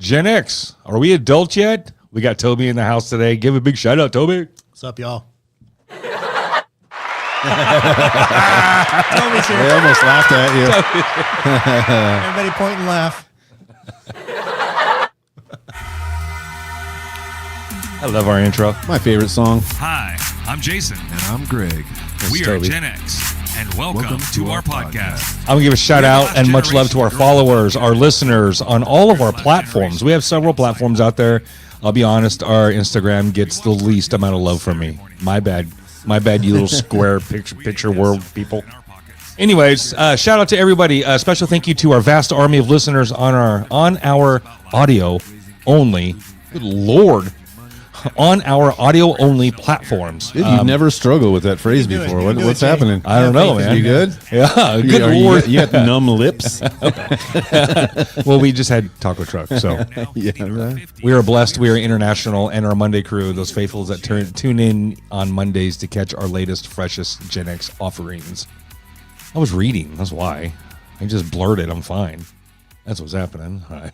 Gen X. Are we adults yet? We got Toby in the house today. Give a big shout out, Toby. What's up, y'all? Toby's here. They almost laughed at you. Everybody point and laugh. I love our intro. My favorite song. Hi, I'm Jason. And I'm Greg. We are Gen X, and welcome to our podcast. I'm going to give a shout out and much love to our followers, our listeners on all of our platforms. We have several platforms out there. I'll be honest, our Instagram gets the least amount of love from me. My bad. My bad, you little square picture world people. Anyways, shout out to everybody. Special thank you to our vast army of listeners on our audio only. Good Lord. On our audio only platforms. Dude, you've never struggled with that phrase before. What's happening? I don't know, man. You good? Yeah, good Lord. You got numb lips? Well, we just had taco truck, so Yeah, right. we are blessed. We are international, and our Monday crew, those faithfuls that tune in on Mondays to catch our latest, freshest Gen X offerings. I was reading. That's why. I just blurted. I'm fine. That's what's happening. All right.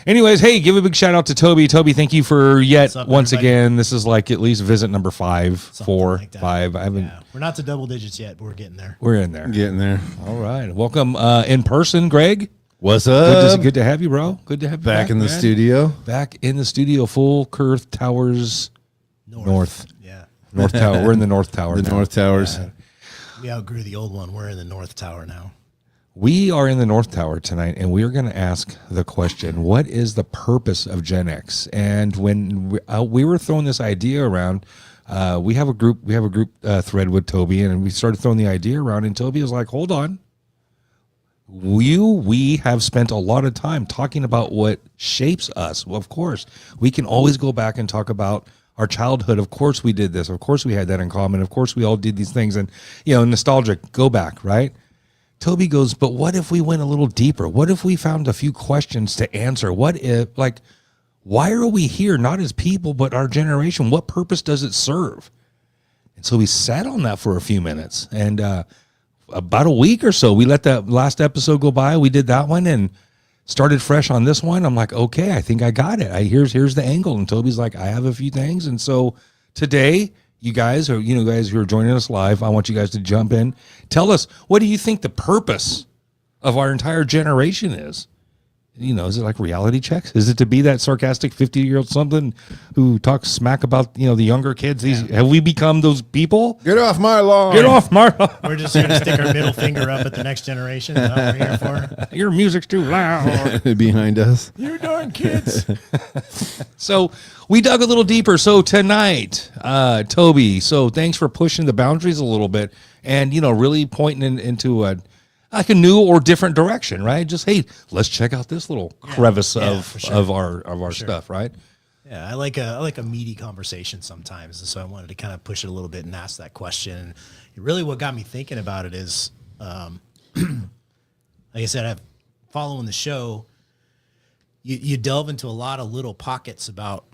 Anyways, hey, give a big shout out to Toby. Toby, thank you for once again. This is like at least visit number 5, Something 4, like that. 5. I haven't. Yeah. We're not to double digits yet, but we're getting there. We're in there. Getting there. All right. Welcome in person, Greg. What's up? Good to have you, bro. Good to have you Back in the man. studio. Back in the studio, full Kurth Towers North. Yeah. North Tower. We're in the North Tower. The now. North Towers. We outgrew the old one. We're in the North Tower now. We are in the North Tower tonight, and we are going to ask the question: what is the purpose of Gen X? And when we were throwing this idea around, we have a group thread with Toby, and we started throwing the idea around, and Toby was like, "Hold on, we have spent a lot of time talking about what shapes us. Well, of course, we can always go back and talk about our childhood. Of course, we did this. Of course, we had that in common. Of course, we all did these things, and nostalgic. Go back, right?" Toby goes, but what if we went a little deeper? What if we found a few questions to answer? What if, why are we here, not as people, but our generation? What purpose does it serve? And so we sat on that for a few minutes. And about a week or so, we let that last episode go by. We did that one and started fresh on this one. I'm like, okay, I think I got it. Here's the angle. And Toby's like, I have a few things. And so today, you guys who are joining us live, I want you guys to jump in. Tell us, what do you think the purpose of our entire generation is? Is it like reality checks? Is it to be that sarcastic 50-year-old something who talks smack about, the younger kids? Have we become those people? Get off my lawn. Get off my lawn. We're just here to stick our middle finger up at the next generation. Is that what we're here for? Your music's too loud. Behind us. You darn kids. So we dug a little deeper. So tonight, Toby, so thanks for pushing the boundaries a little bit and, really pointing into a new or different direction, right? Just, hey, let's check out this little crevice of our stuff, right? Yeah, I like a meaty conversation sometimes, and so I wanted to kind of push it a little bit and ask that question. And really, what got me thinking about it is, like I said, I've following the show. You delve into a lot of little pockets about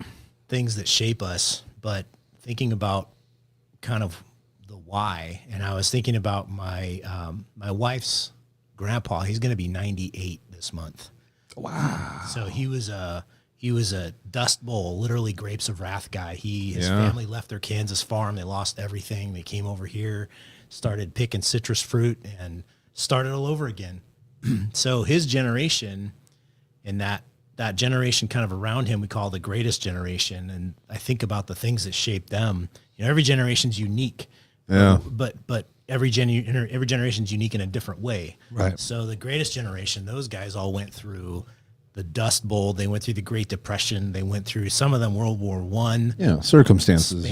things that shape us, but thinking about kind of the why. And I was thinking about my my wife's grandpa. He's going to be 98 this month. Wow. So he was a Dust Bowl, literally grapes of wrath guy. His family left their Kansas farm. They lost everything. They came over here, started picking citrus fruit, and started all over again. So his generation and that generation kind of around him, we call the greatest generation. And I think about the things that shaped them. Every generation's unique. Yeah. But every generation's unique in a different way. Right. So the greatest generation, those guys all went through the Dust Bowl. They went through the Great Depression. They went through, some of them, World War I. Yeah, circumstances.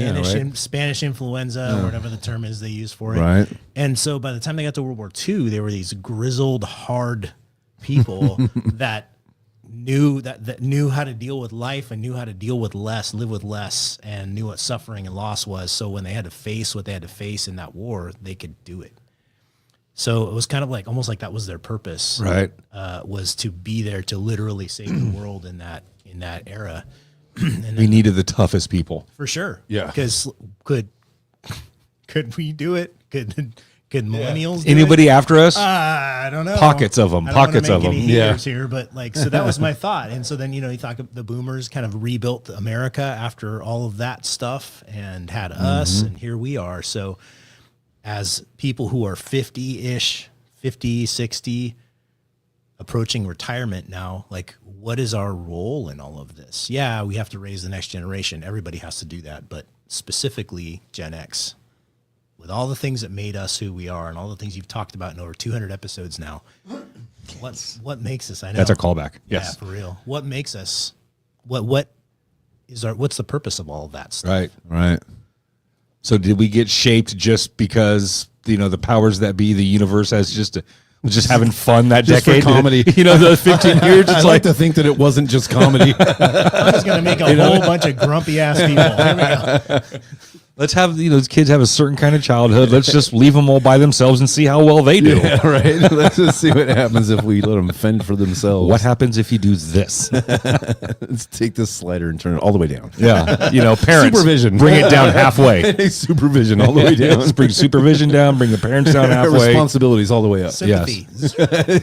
Spanish influenza, or whatever the term is they use for it. Right. And so by the time they got to World War II, they were these grizzled, hard people that knew how to deal with life and knew how to deal with less, live with less, and knew what suffering and loss was. So when they had to face what they had to face in that war, they could do it. So it was kind of like, almost like that was their purpose, Right. Was to be there to literally save the world in that era. And We needed the toughest people. for sure. Yeah. Because could we do it? Could millennials do Anybody after us? I don't know. Pockets of 'em, I don't wanna pockets of make any 'em. Yeah. haters here, but like, so that was my thought. And so then, you talk the boomers kind of rebuilt America after all of that stuff and had us, and here we are. So as people who are 50-ish, 50, 60, approaching retirement now, like, what is our role in all of this? Yeah, we have to raise the next generation. Everybody has to do that, but specifically Gen X, with all the things that made us who we are and all the things you've talked about in over 200 episodes now, what makes us? I know That's a callback. Yes. Yeah, for real. What makes us? What's the purpose of all of that stuff? Right. Right. So did we get shaped just because, the powers that be, the universe has was just having fun that Just for decade? comedy. The 15 years. I It's like to think that it wasn't just comedy. I'm just gonna make a whole bunch of grumpy ass people. Here we go. let's have, those kids have a certain kind of childhood. Let's just leave them all by themselves and see how well they do. Yeah, right. Let's just see what happens if we let them fend for themselves. What happens if you do this? Let's take this slider and turn it all the way down. Yeah. Parents. Supervision. Bring it down halfway. Supervision all the way down. Just bring supervision down, bring the parents down halfway. Responsibilities all the way up. Sympathy.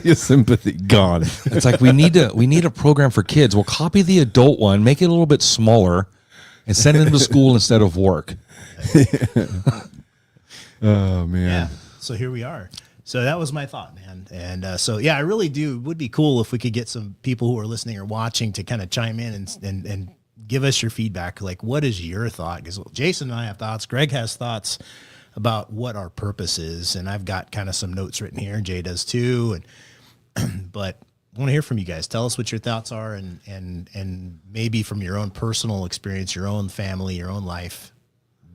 Your sympathy gone. It's like we need a program for kids. We'll copy the adult one, make it a little bit smaller, and send them to school instead of work. Oh man. Yeah. So here we are. So that was my thought, man. And so yeah, I really do. It would be cool if we could get some people who are listening or watching to kind of chime in and give us your feedback. Like, what is your thought? Because Jason and I have thoughts. Greg has thoughts about what our purpose is, and I've got kind of some notes written here, and Jay does too. And but I want to hear from you guys. Tell us what your thoughts are, and maybe from your own personal experience, your own family, your own life,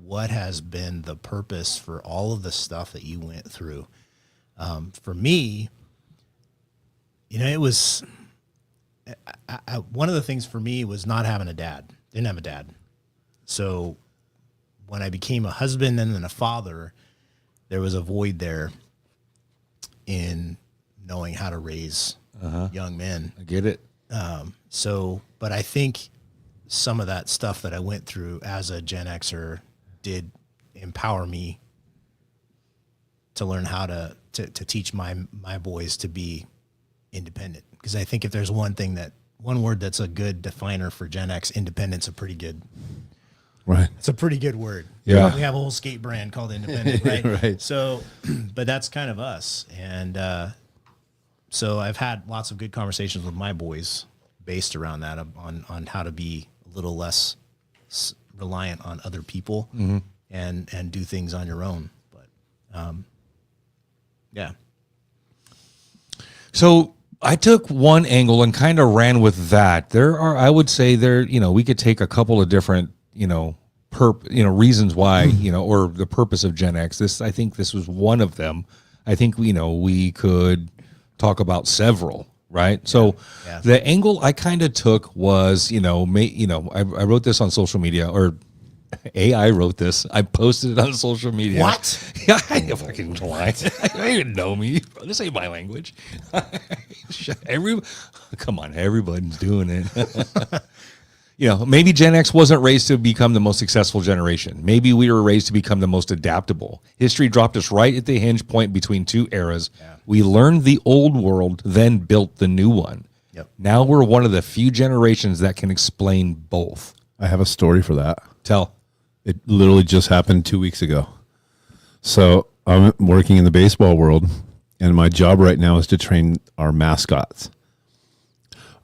what has been the purpose for all of the stuff that you went through? For me, it was one of the things for me was not having a dad. Didn't have a dad. So when I became a husband and then a father, there was a void there in knowing how to raise young men. I get it. But I think some of that stuff that I went through as a Gen Xer did empower me to learn how to teach my boys to be independent. Because I think if there's one word that's a good definer for Gen X, independence, Right. it's a pretty good word. Yeah. We have a whole skate brand called Independent, right? Right. So, but that's kind of us. And so I've had lots of good conversations with my boys based around that, on how to be a little less reliant on other people and do things on your own. But yeah. So I took one angle and kind of ran with that. I would say we could take a couple of different, reasons why, or the purpose of Gen X. I think this was one of them. I think, we could talk about several, right? So the angle I kind of took was, I wrote this on social media, or AI wrote this. I posted it on social media. What? Yeah, I fucking lie. I didn't know me. This ain't my language. Come on, everybody's doing it. Maybe Gen X wasn't raised to become the most successful generation. Maybe we were raised to become the most adaptable. History dropped us right at the hinge point between two eras. Yeah. We learned the old world, then built the new one. Yep. Now we're one of the few generations that can explain both. I have a story for that. Tell. It literally just happened 2 weeks ago. So I'm working in the baseball world, and my job right now is to train our mascots.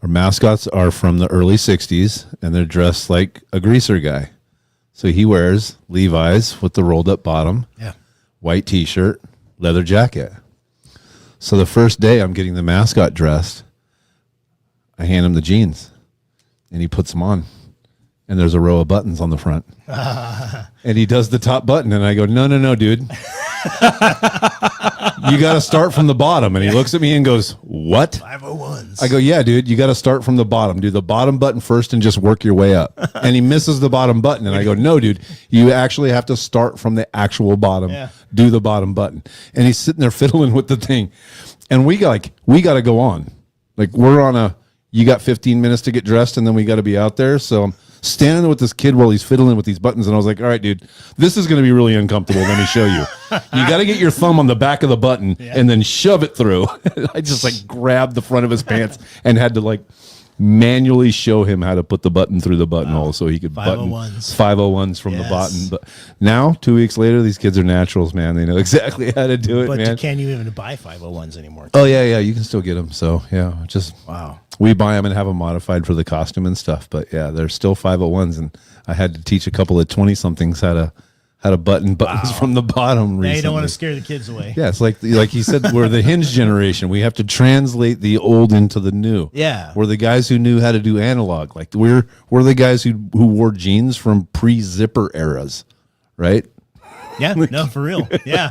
Our mascots are from the early 60s, and they're dressed like a greaser guy. So he wears Levi's with the rolled up bottom, white T-shirt, leather jacket. So the first day I'm getting the mascot dressed, I hand him the jeans, and he puts them on. And there's a row of buttons on the front. And he does the top button, and I go, no, dude. You got to start from the bottom. And he looks at me and goes, what? 501s. I go, yeah, dude, you got to start from the bottom. Do the bottom button first and just work your way up. And he misses the bottom button. And I go, no, dude, you actually have to start from the actual bottom. Yeah. Do the bottom button. And he's sitting there fiddling with the thing. And we got to go on. Like, we're on you got 15 minutes to get dressed, and then we got to be out there. So standing there with this kid while he's fiddling with these buttons, and I was like, all right, dude, this is going to be really uncomfortable. Let me show you. You got to get your thumb on the back of the button and then shove it through. I just like grabbed the front of his pants and had to like manually show him how to put the button through the buttonhole so he could 501s from the button. But now, 2 weeks later, these kids are naturals, man. They know exactly how to do it, but man. you can't even buy 501s anymore. Oh yeah, you can still get them. So yeah, just Wow. we buy them and have them modified for the costume and stuff. But yeah, they're still 501s, and I had to teach a couple of 20-somethings how to button buttons from the bottom. Now Recently. you don't want to scare the kids away. Yeah, it's like he said, we're the hinge generation. We have to translate the old into the new. Yeah. We're the guys who knew how to do analog. Like we're the guys who wore jeans from pre-zipper eras, right? Yeah, no, for real. Yeah.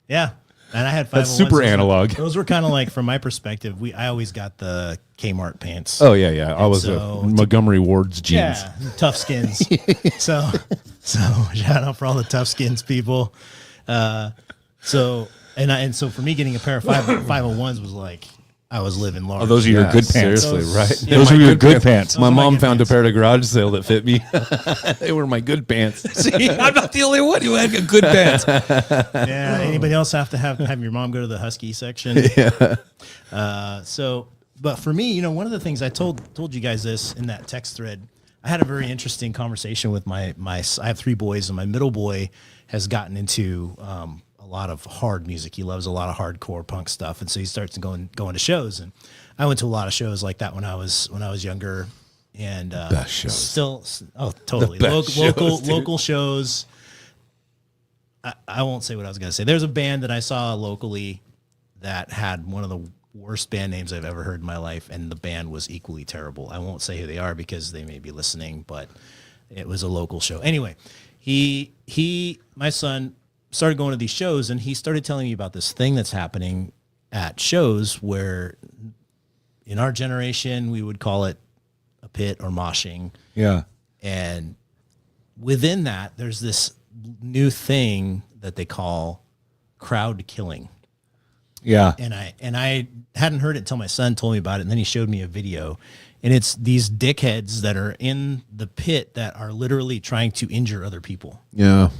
Yeah. And I had 501s. That's super analog. Those were kind of like, from my perspective, I always got the Kmart pants. Oh yeah. I was so- a Montgomery Ward's jeans. Yeah, tough skins. so shout out for all the tough skins people. So for me getting a pair of 501s was like I was living large. Oh, those are your good pants. Seriously, right? Those are your good pants. My are my mom good found pants. a pair at a garage sale that fit me. They were my good pants. See, I'm not the only one who had good pants. Yeah. Anybody else have to have your mom go to the Husky section? Yeah. But for me, one of the things I told you guys this in that text thread, I had a very interesting conversation with my I have 3 boys, and my middle boy has gotten into a lot of hard music. He loves a lot of hardcore punk stuff, and so he starts going to shows. And I went to a lot of shows like that when I was younger. And Best shows. Still, totally The best local shows. I won't say what I was going to say. There's a band that I saw locally that had one of the worst band names I've ever heard in my life, and the band was equally terrible. I won't say who they are because they may be listening, but it was a local show. Anyway, my son started going to these shows, and he started telling me about this thing that's happening at shows where in our generation we would call it a pit or moshing. Yeah. And within that, there's this new thing that they call crowd killing. Yeah. And I hadn't heard it until my son told me about it, and then he showed me a video. And it's these dickheads that are in the pit that are literally trying to injure other people. Yeah.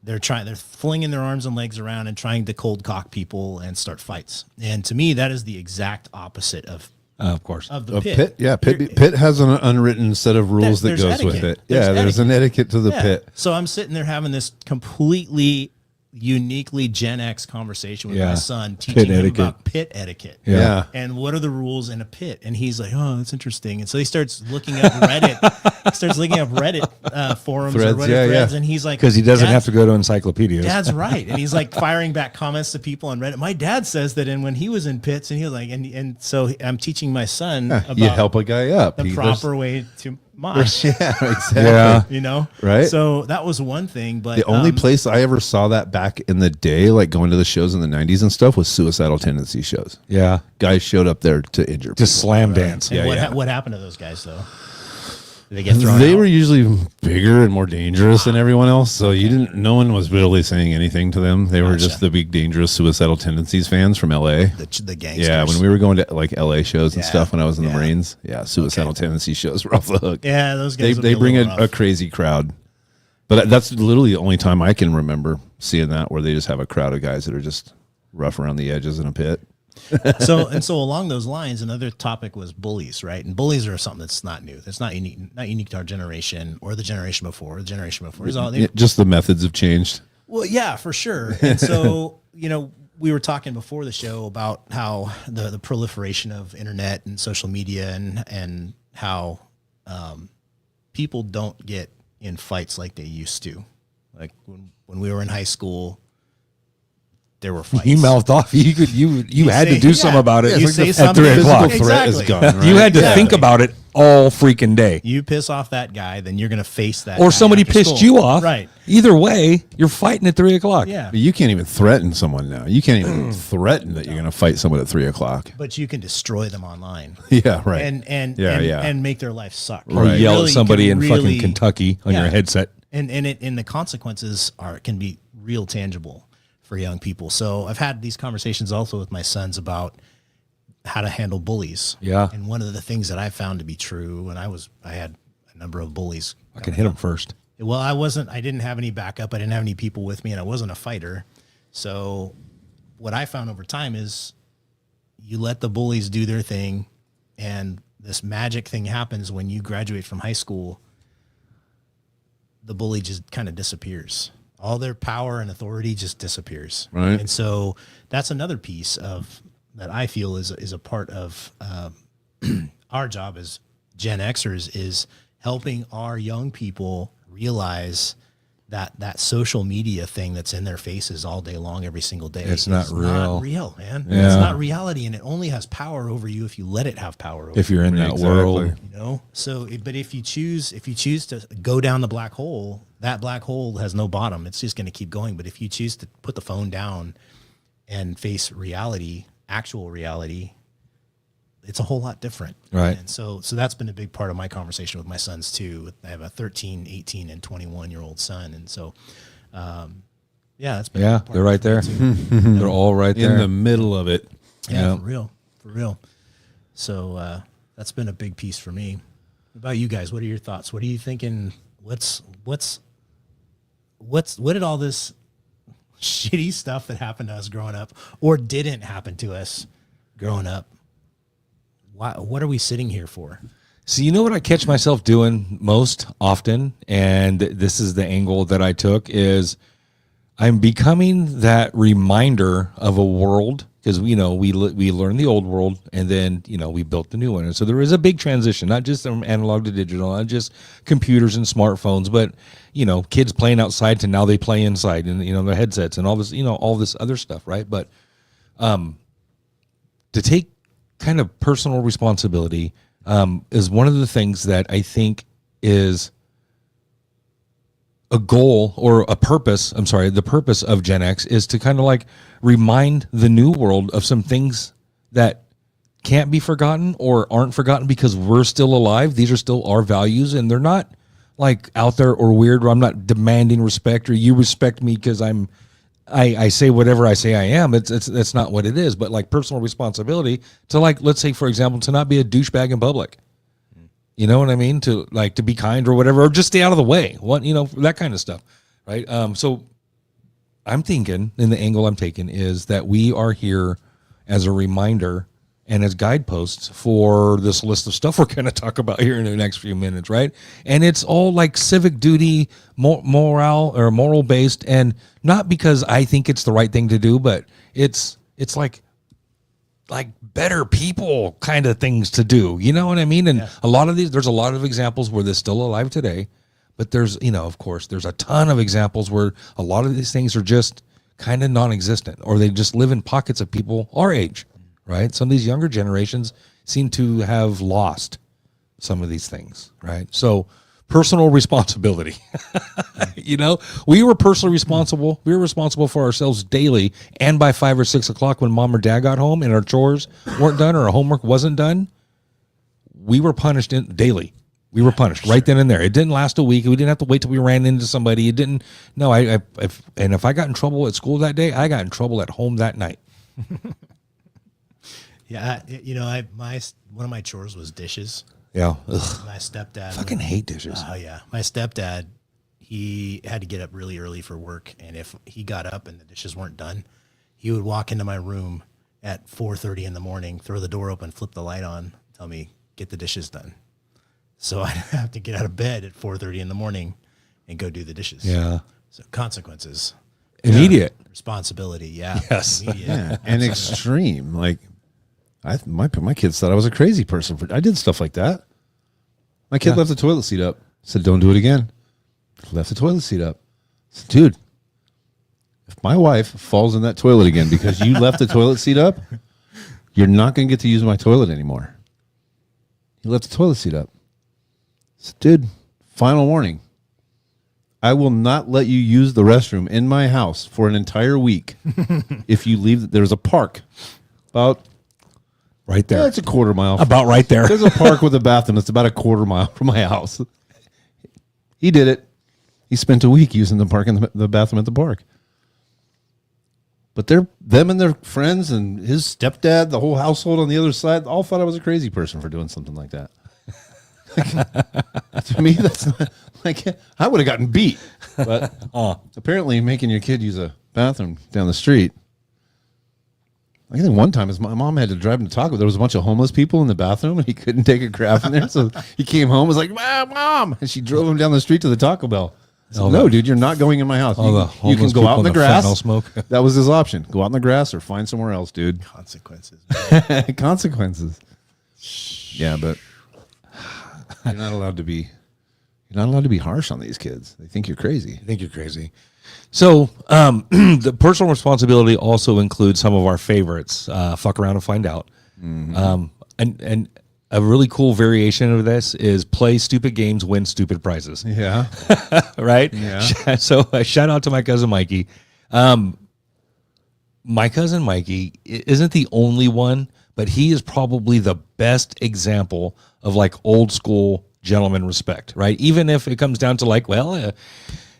They're flinging their arms and legs around and trying to cold cock people and start fights. And to me, that is the exact opposite of course. of the A pit. pit, yeah. Pit has an unwritten set of rules that There's goes with etiquette. it. There's an etiquette to the pit. So I'm sitting there having this completely uniquely Gen X conversation with my son, teaching him about pit etiquette. Yeah. And what are the rules in a pit? And he's like, oh, that's interesting. And so he starts looking up Reddit, forums Threads, or whatever threads. And he's like, Because he doesn't have to go to encyclopedias. Dad's right. And he's like firing back comments to people on Reddit. My dad says that when he was in pits, and he was like, and so I'm teaching my son about You help a guy up. the proper way to mosh. Yeah, exactly. Yeah. Right? So that was one thing, but The only place I ever saw that back in the day, like going to the shows in the 90s and stuff, was suicidal tendency shows. Yeah. Guys showed up there to injure people. Just slam dance. And what happened to those guys though? Did they get thrown They out? were usually bigger and more dangerous than everyone else, so no one was really saying anything to them. They were just the big dangerous suicidal tendencies fans from LA. the gangsters. Yeah, when we were going to like LA shows and Yeah. stuff when I was in the Yeah. Marines, suicidal tendency shows were off the hook. Yeah, those guys. They bring a crazy crowd. But that's literally the only time I can remember seeing that, where they just have a crowd of guys that are just rough around the edges in a pit. So along those lines, another topic was bullies, right? And bullies are something that's not new. That's not unique to our generation or the generation before. The generation before is all. Just the methods have changed. Well, yeah, for sure. And so, we were talking before the show about how the proliferation of internet and social media and how people don't get in fights like they used to. Like when we were in high school, there were fights. You mouthed off. You had to do something about it You say something. at 3 o'clock. Physical threat is Exactly. gone, right? You had to think about it all freaking day. You piss off that guy, then you're going to face that. Or guy somebody after pissed school. you off. Right. Either way, you're fighting at 3 o'clock. Yeah. But you can't even threaten someone now. You can't even threaten that you're going to fight someone at 3 o'clock. But you can destroy them online. Yeah, right. And make their life suck. Or Right. yell Really, at somebody you in can fucking really- Kentucky on your Yeah. headset. And the consequences can be real tangible for young people. So I've had these conversations also with my sons about how to handle bullies. Yeah. And one of the things that I found to be true when I had a number of bullies. I can hit them first. Well, I didn't have any backup. I didn't have any people with me, and I wasn't a fighter. So what I found over time is you let the bullies do their thing, and this magic thing happens when you graduate from high school. The bully just kind of disappears. All their power and authority just disappears. Right. And so that's another piece of that I feel is a part of our job as Gen Xers is helping our young people realize that social media thing that's in their faces all day long, every single day. It's not real. Not real, man. Yeah. It's not reality, and it only has power over you if you let it have power over If you're in that Exactly. world, you know. So, but if you choose to go down the black hole, that black hole has no bottom. It's just going to keep going. But if you choose to put the phone down and face reality, actual reality, it's a whole lot different. Right. And so that's been a big part of my conversation with my sons too. I have a 13, 18, and 21-year-old son. And so, yeah, that's been a yeah, big part they're right there. They're all right there. In the middle of it. Yeah, Yeah. for real. So that's been a big piece for me. What about you guys? What are your thoughts? What are you thinking? What did all this shitty stuff that happened to us growing up or didn't happen to us growing up? What are we sitting here for? So you know what I catch myself doing most often, and this is the angle that I took, is I'm becoming that reminder of a world, because we learned the old world, and then we built the new one, and so there is a big transition, not just from analog to digital, not just computers and smartphones, but kids playing outside to now they play inside, and their headsets and all this all this other stuff, right? But to take kind of personal responsibility is one of the things that I think is a goal or a purpose. I'm sorry, the purpose of Gen X is to kind of like remind the new world of some things that can't be forgotten or aren't forgotten because we're still alive. These are still our values, and they're not like out there or weird, or I'm not demanding respect or you respect me because I say whatever I say I am. That's not what it is, but like personal responsibility to, like, let's say, for example, to not be a douchebag in public. You know what I mean? To be kind or whatever, or just stay out of the way. That kind of stuff. Right. So I'm thinking, and the angle I'm taking is that we are here as a reminder and as guideposts for this list of stuff we're going to talk about here in the next few minutes, right? And it's all like civic duty, moral based, and not because I think it's the right thing to do, but it's like better people kind of things to do. You know what I mean? And a lot of there's a lot of examples where they're still alive today, but there's, of course, there's a ton of examples where a lot of these things are just kind of non-existent, or they just live in pockets of people our age. Right? Some of these younger generations seem to have lost some of these things, right? So personal responsibility, we were personally responsible. We were responsible for ourselves daily. And by 5 or 6 o'clock when mom or dad got home and our chores weren't done or our homework wasn't done, we were punished daily. We were punished right then and there. It didn't last a week. We didn't have to wait till we ran into somebody. It didn't. No, if I got in trouble at school that day, I got in trouble at home that night. Yeah, one of my chores was dishes. Yeah. Ugh. My stepdad Fucking hate dishes. Oh yeah, my stepdad, he had to get up really early for work, and if he got up and the dishes weren't done, he would walk into my room at 4:30 in the morning, throw the door open, flip the light on, tell me get the dishes done. So I'd have to get out of bed at 4:30 in the morning and go do the dishes. Yeah. So consequences, Immediate. responsibility. Yeah. Yes. Immediate. Yeah. And extreme. Like my kids thought I was a crazy person I did stuff like that. My kid left the toilet seat up. Said, don't do it again. Left the toilet seat up. Said, dude, if my wife falls in that toilet again because you left the toilet seat up, you're not going to get to use my toilet anymore. He left the toilet seat up. Said, dude, final warning. I will not let you use the restroom in my house for an entire week if you leave. There's a park about Right there. it's a quarter mile. About right there. There's a park with a bathroom that's about a quarter mile from my house. He did it. He spent a week using the park and the bathroom at the park. But them and their friends and his stepdad, the whole household on the other side, all thought I was a crazy person for doing something like that. To me, that's not, like, I would have gotten beat. But apparently making your kid use a bathroom down the street. I think one time my mom had to drive him to Taco. There was a bunch of homeless people in the bathroom, and he couldn't take a crap in there. So he came home, was like, Mom! And she drove him down the street to the Taco Bell. I said, no, dude, you're not going in my house. You can go out in the grass. Smoke. That was his option. Go out in the grass or find somewhere else, dude. Consequences. Consequences. Yeah, but you're not allowed to be. You're not allowed to be harsh on these kids. They think you're crazy. I think you're crazy. So the personal responsibility also includes some of our favorites. Fuck around and find out. Mm-hmm. And a really cool variation of this is play stupid games, win stupid prizes. Yeah. Right? Yeah. So shout out to my cousin Mikey. My cousin Mikey isn't the only one, but he is probably the best example of like old school gentleman respect, right? Even if it comes down to like, well,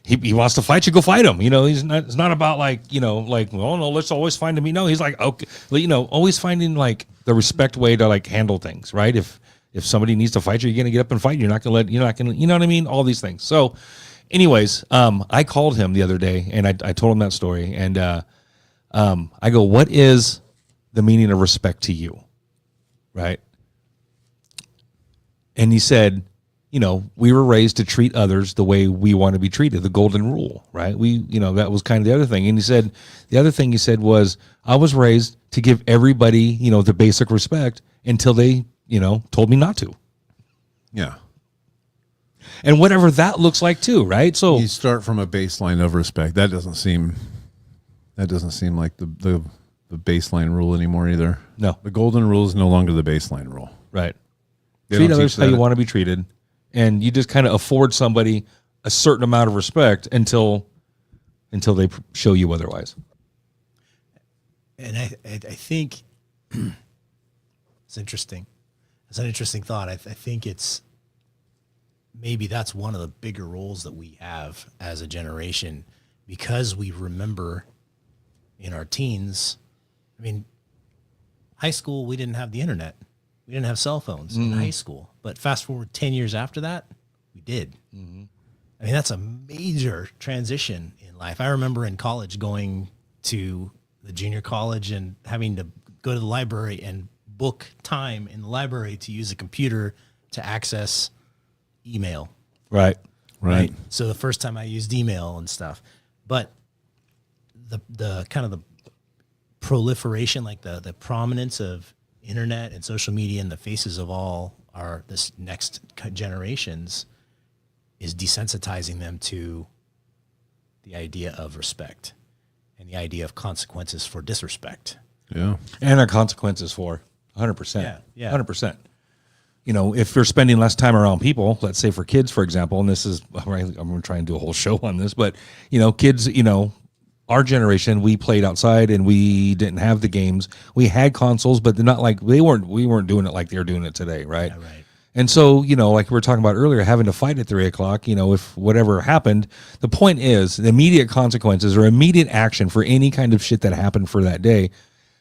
he wants to fight you, go fight him. You know, it's not about like, you know, like, well, no, let's always find him. No, he's like, okay, you know, always finding like the respect way to like handle things, right? If somebody needs to fight you, you're going to get up and fight. You're not going to you know what I mean? All these things. So anyways, I called him the other day and I told him that story. And I go, what is the meaning of respect to you? Right. And he said, you know, we were raised to treat others the way we want to be treated, the golden rule, right? That was kind of the other thing. And he said, the other thing he said was, I was raised to give everybody, you know, the basic respect until they, you know, told me not to. Yeah. And whatever that looks like too, right? So you start from a baseline of respect. That doesn't seem like the baseline rule anymore either. No. The golden rule is no longer the baseline rule. Right. Treat others how you want to be treated. And you just kind of afford somebody a certain amount of respect until they show you otherwise. And I think it's interesting. It's an interesting thought. I think it's maybe that's one of the bigger roles that we have as a generation, because we remember in our teens. I mean, high school, we didn't have the internet. We didn't have cell phones in high school, but fast forward 10 years after that, we did. Mm-hmm. I mean, that's a major transition in life. I remember in college going to the junior college and having to go to the library and book time in the library to use a computer to access email. Right. So the first time I used email and stuff, but the kind of the proliferation, like the prominence of internet and social media in the faces of all this next generations is desensitizing them to the idea of respect and the idea of consequences for disrespect. Yeah. And our consequences for 100%. Yeah. 100%. You know, if you're spending less time around people, let's say for kids, for example, and this is, I'm going to try and do a whole show on this, but, you know, kids, you know, our generation, we played outside and we didn't have the games. We had consoles, but they're not like we weren't doing it like they're doing it today, right? Yeah, right. And so, you know, like we were talking about earlier, having to fight at 3:00, you know, if whatever happened, the point is the immediate consequences or immediate action for any kind of shit that happened for that day,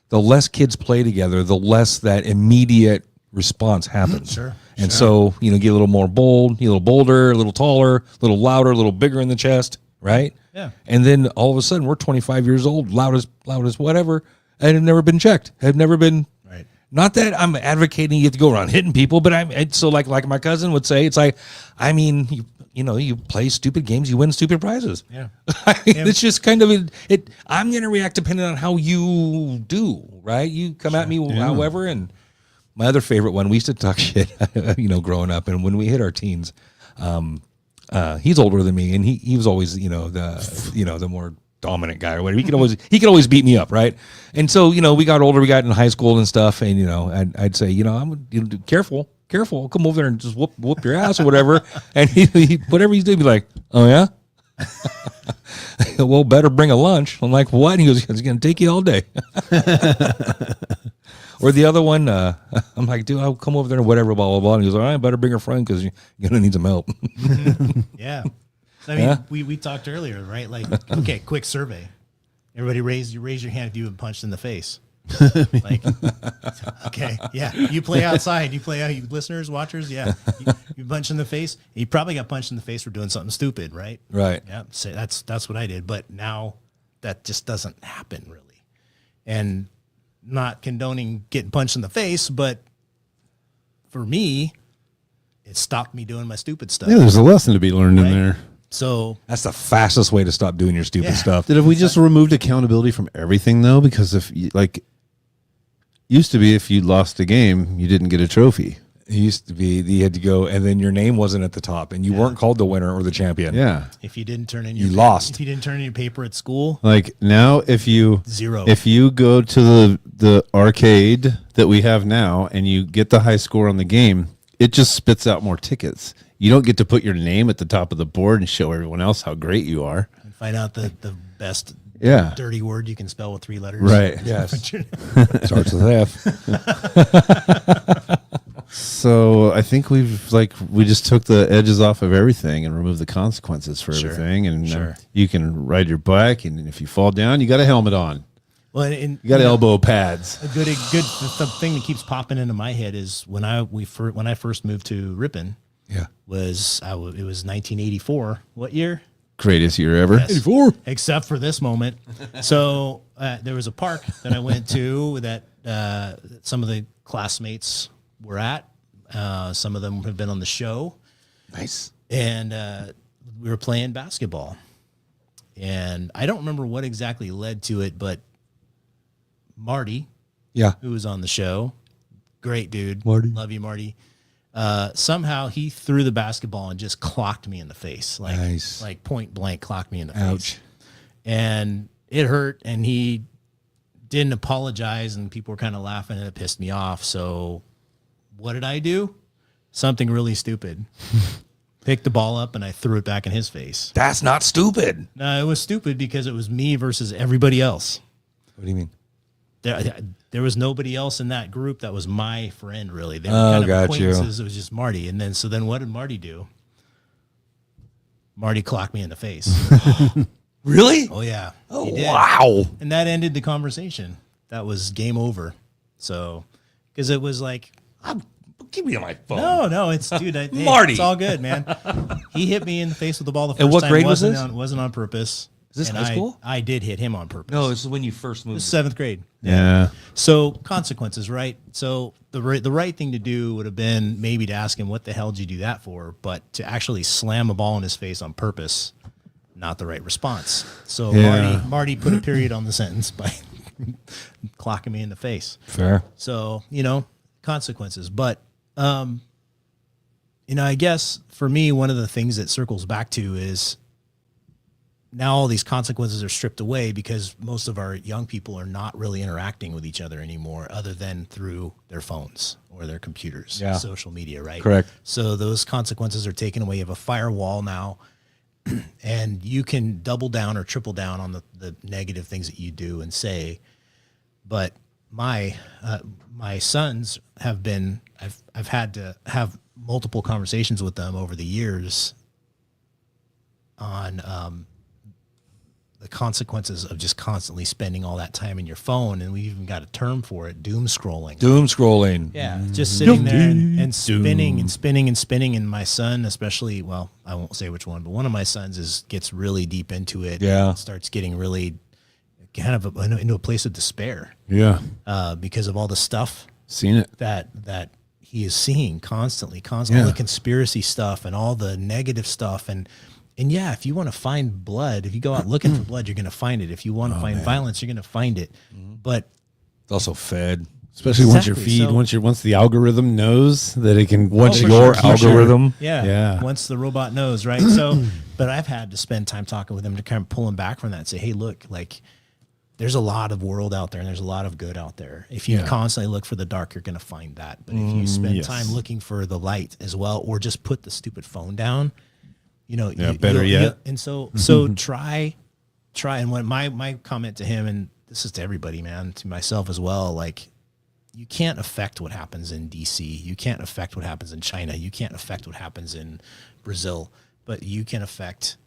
the less kids play together, the less that immediate response happens. Sure. And so, you know, get a little more bold, get a little bolder, a little taller, a little louder, a little bigger in the chest, right? Yeah. And then all of a sudden we're 25 years old, loud as whatever, and have never been checked. Have never been. Right. Not that I'm advocating you have to go around hitting people, but so like my cousin would say, it's like, I mean, you know, you play stupid games, you win stupid prizes. Yeah. It's just kind of it. I'm going to react depending on how you do, right? You come at me however. And my other favorite one, we used to talk shit, you know, growing up, and when we hit our teens, he's older than me, and he was always, you know, the more dominant guy or whatever. He could always beat me up, right? And so, you know, we got older, we got in high school and stuff, and you know, I'd say, you know, careful, I'll come over there and just whoop your ass or whatever. And he whatever he's doing, be like, oh yeah. Well, better bring a lunch. I'm like, what? And he goes, it's going to take you all day. Or the other one, I'm like, dude, I'll come over there and whatever, blah, blah, blah. And he goes, all right, better bring a friend because you're going to need some help. Yeah. I mean, we talked earlier, right? Like, okay, quick survey. Everybody raise your hand if you've been punched in the face. Like, okay, yeah, you play outside, you play out, you listeners, watchers, yeah, you punch in the face. You probably got punched in the face for doing something stupid, right? Right. Yeah, so that's what I did. But now that just doesn't happen really, and not condoning getting punched in the face, but for me, it stopped me doing my stupid stuff. Yeah, there's a lesson to be learned in Right. there. So That's the fastest way to stop doing your stupid Yeah. stuff. That if we just removed accountability from everything, though, because if you, like, used to be if you lost a game, you didn't get a trophy. It used to be that you had to go, and then your name wasn't at the top, and you weren't called the winner or the champion. Yeah. if you didn't turn in You your lost. if you didn't turn in your paper at school, Like now, if you Zero. if you go to the arcade that we have now and you get the high score on the game, it just spits out more tickets. You don't get to put your name at the top of the board and show everyone else how great you are. and find out the best Yeah. dirty word you can spell with 3 letters. Right. Yes. Starts with F. So I think we just took the edges off of everything and removed the consequences for Sure. everything. And Sure. you can ride your bike, and if you fall down, you got a helmet on. Well, and You got know, elbow pads. a good the thing that keeps popping into my head is when I first moved to Ripon Yeah. it was 1984. What year? Greatest year ever. Yes. Except for this moment. So there was a park that I went to that some of the classmates were at. Some of them have been on the show, Nice. and we were playing basketball. And I don't remember what exactly led to it, but Marty, Yeah. who was on the show, great dude, Marty. love you, Marty. Somehow he threw the basketball and just clocked me in the face, Nice. like point blank, clocked me in the Ouch. face, and it hurt. And he didn't apologize, and people were kind of laughing, and it pissed me off. So, what did I do? Something really stupid. Picked the ball up and I threw it back in his face. That's not stupid. No, it was stupid because it was me versus everybody else. What do you mean? There was nobody else in that group that was my friend, really. They were Oh, kind of got you. acquaintances. It was just Marty. And then what did Marty do? Marty clocked me in the face. Really? Oh, yeah. Oh, he did. wow. And that ended the conversation. That was game over. So, because it was like, Give me my phone. no, it's, dude, hey, Marty. it's all good, man. He hit me in the face with the ball the first And what time. grade was this? Wasn't on purpose. Is this And high school? I did hit him on purpose. No, this is when you first It moved. was 7th grade. Yeah. So consequences, right? So the right thing to do would have been maybe to ask him, what the hell did you do that for? But to actually slam a ball in his face on purpose, not the right response. So Yeah. Marty put a period on the sentence by clocking me in the face. Fair. So, consequences. But, I guess for me, one of the things that circles back to is now all these consequences are stripped away because most of our young people are not really interacting with each other anymore other than through their phones or their computers, Yeah. social media, right? Correct. So those consequences are taken away. You have a firewall now, and you can double down or triple down on the negative things that you do and say. But my sons have been, I've had to have multiple conversations with them over the years on the consequences of just constantly spending all that time in your phone. And we even got a term for it, doom scrolling. Doom scrolling. Yeah, just sitting there and spinning and spinning and spinning. And my son, especially, well, I won't say which one, but one of my sons gets really deep into it. Yeah. And starts getting really kind of into a place of despair Yeah. because of all the stuff Seen it. that he is seeing constantly, all Yeah. the conspiracy stuff and all the negative stuff. And yeah, if you want to find blood, if you go out looking for blood, you're going to find it. If you want to find violence, you're going to find it. But It's also fed. Especially once your Exactly. feed, So- once the algorithm knows that it can Once for your sure. algorithm. yeah, once the robot knows, right? So, but I've had to spend time talking with him to kind of pull him back from that and say, hey, look, like there's a lot of world out there and there's a lot of good out there. If you Yeah. constantly look for the dark, you're going to find that. But if you spend yes. time looking for the light as well, or just put the stupid phone down, Yeah, better yet. And so try. And when my comment to him, and this is to everybody, man, to myself as well, like you can't affect what happens in DC. You can't affect what happens in China. You can't affect what happens in Brazil, but you can affect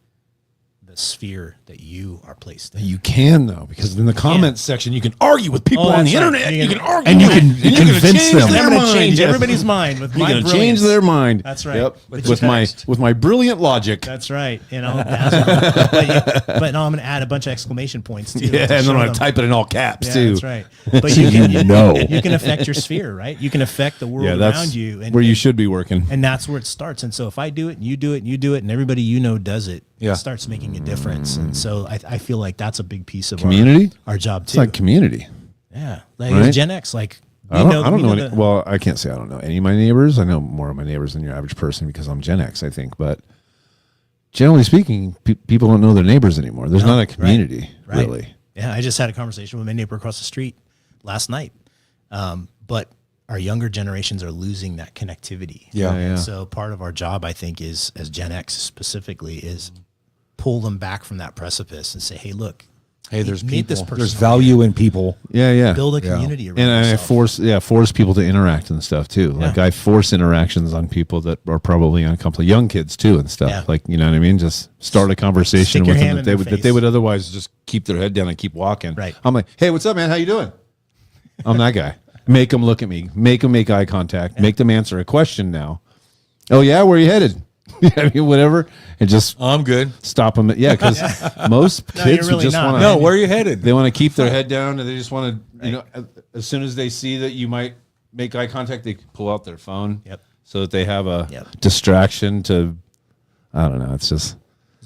the sphere that you are placed in. You can though, because in the comments section you can argue with people on the that's right. internet. You You can- can argue, and you can and you're gonna convince change them. their I'm going to mind. change Yes. everybody's mind with You're my gonna change brilliance. their mind. That's right. Yep. With With your my text. with my brilliant logic. That's right. And I'll but now I'm going to add a bunch of exclamation points too. Yeah, to and show then I'm gonna them. type it in all caps Yeah, too. that's right. But So you know. you can affect your sphere, right? You can affect the world Yeah, that's around you, and where you should be working. and that's where it starts. And so if I do it, and you do it, and you do it, and everybody you know does it, Yeah. it starts making a difference. And so I feel like that's a big piece of Community? our job It's too. like community. Yeah, like Right? it's Gen X. Like I don't know any. the- Well, I can't say I don't know any of my neighbors. I know more of my neighbors than your average person because I'm Gen X, I think. But generally speaking, people don't know their neighbors anymore. There's not a community, right. really. Yeah, I just had a conversation with my neighbor across the street last night. But our younger generations are losing that connectivity. Yeah. Yeah, yeah. So part of our job, I think, is as Gen X specifically, is pull them back from that precipice and say, "Hey, look, Hey, there's meet people. this person. There's value in people. Yeah, yeah. Build a community around And I yourself." force people to interact and stuff too. Like Yeah. I force interactions on people that are probably uncomfortable, young kids too and stuff. Yeah. Like, you know what I mean? Just start a conversation Stick your with them hand that in they their would that face. they would otherwise just keep their head down and keep walking. Right. I'm like, hey, what's up, man? How you doing? I'm that guy. Make them look at me. Make them make eye contact. Make them answer a question now. Oh yeah, where are you headed? I mean, whatever, and just I'm good. stop them. Yeah, because most No, kids you're really just not, want to. man. No, where are you headed? They want to keep their head down, and they just want to, you know, as soon as they see that you might make eye contact, they pull out their phone. Yep. So that they have a Yep. distraction to, I don't know. It's just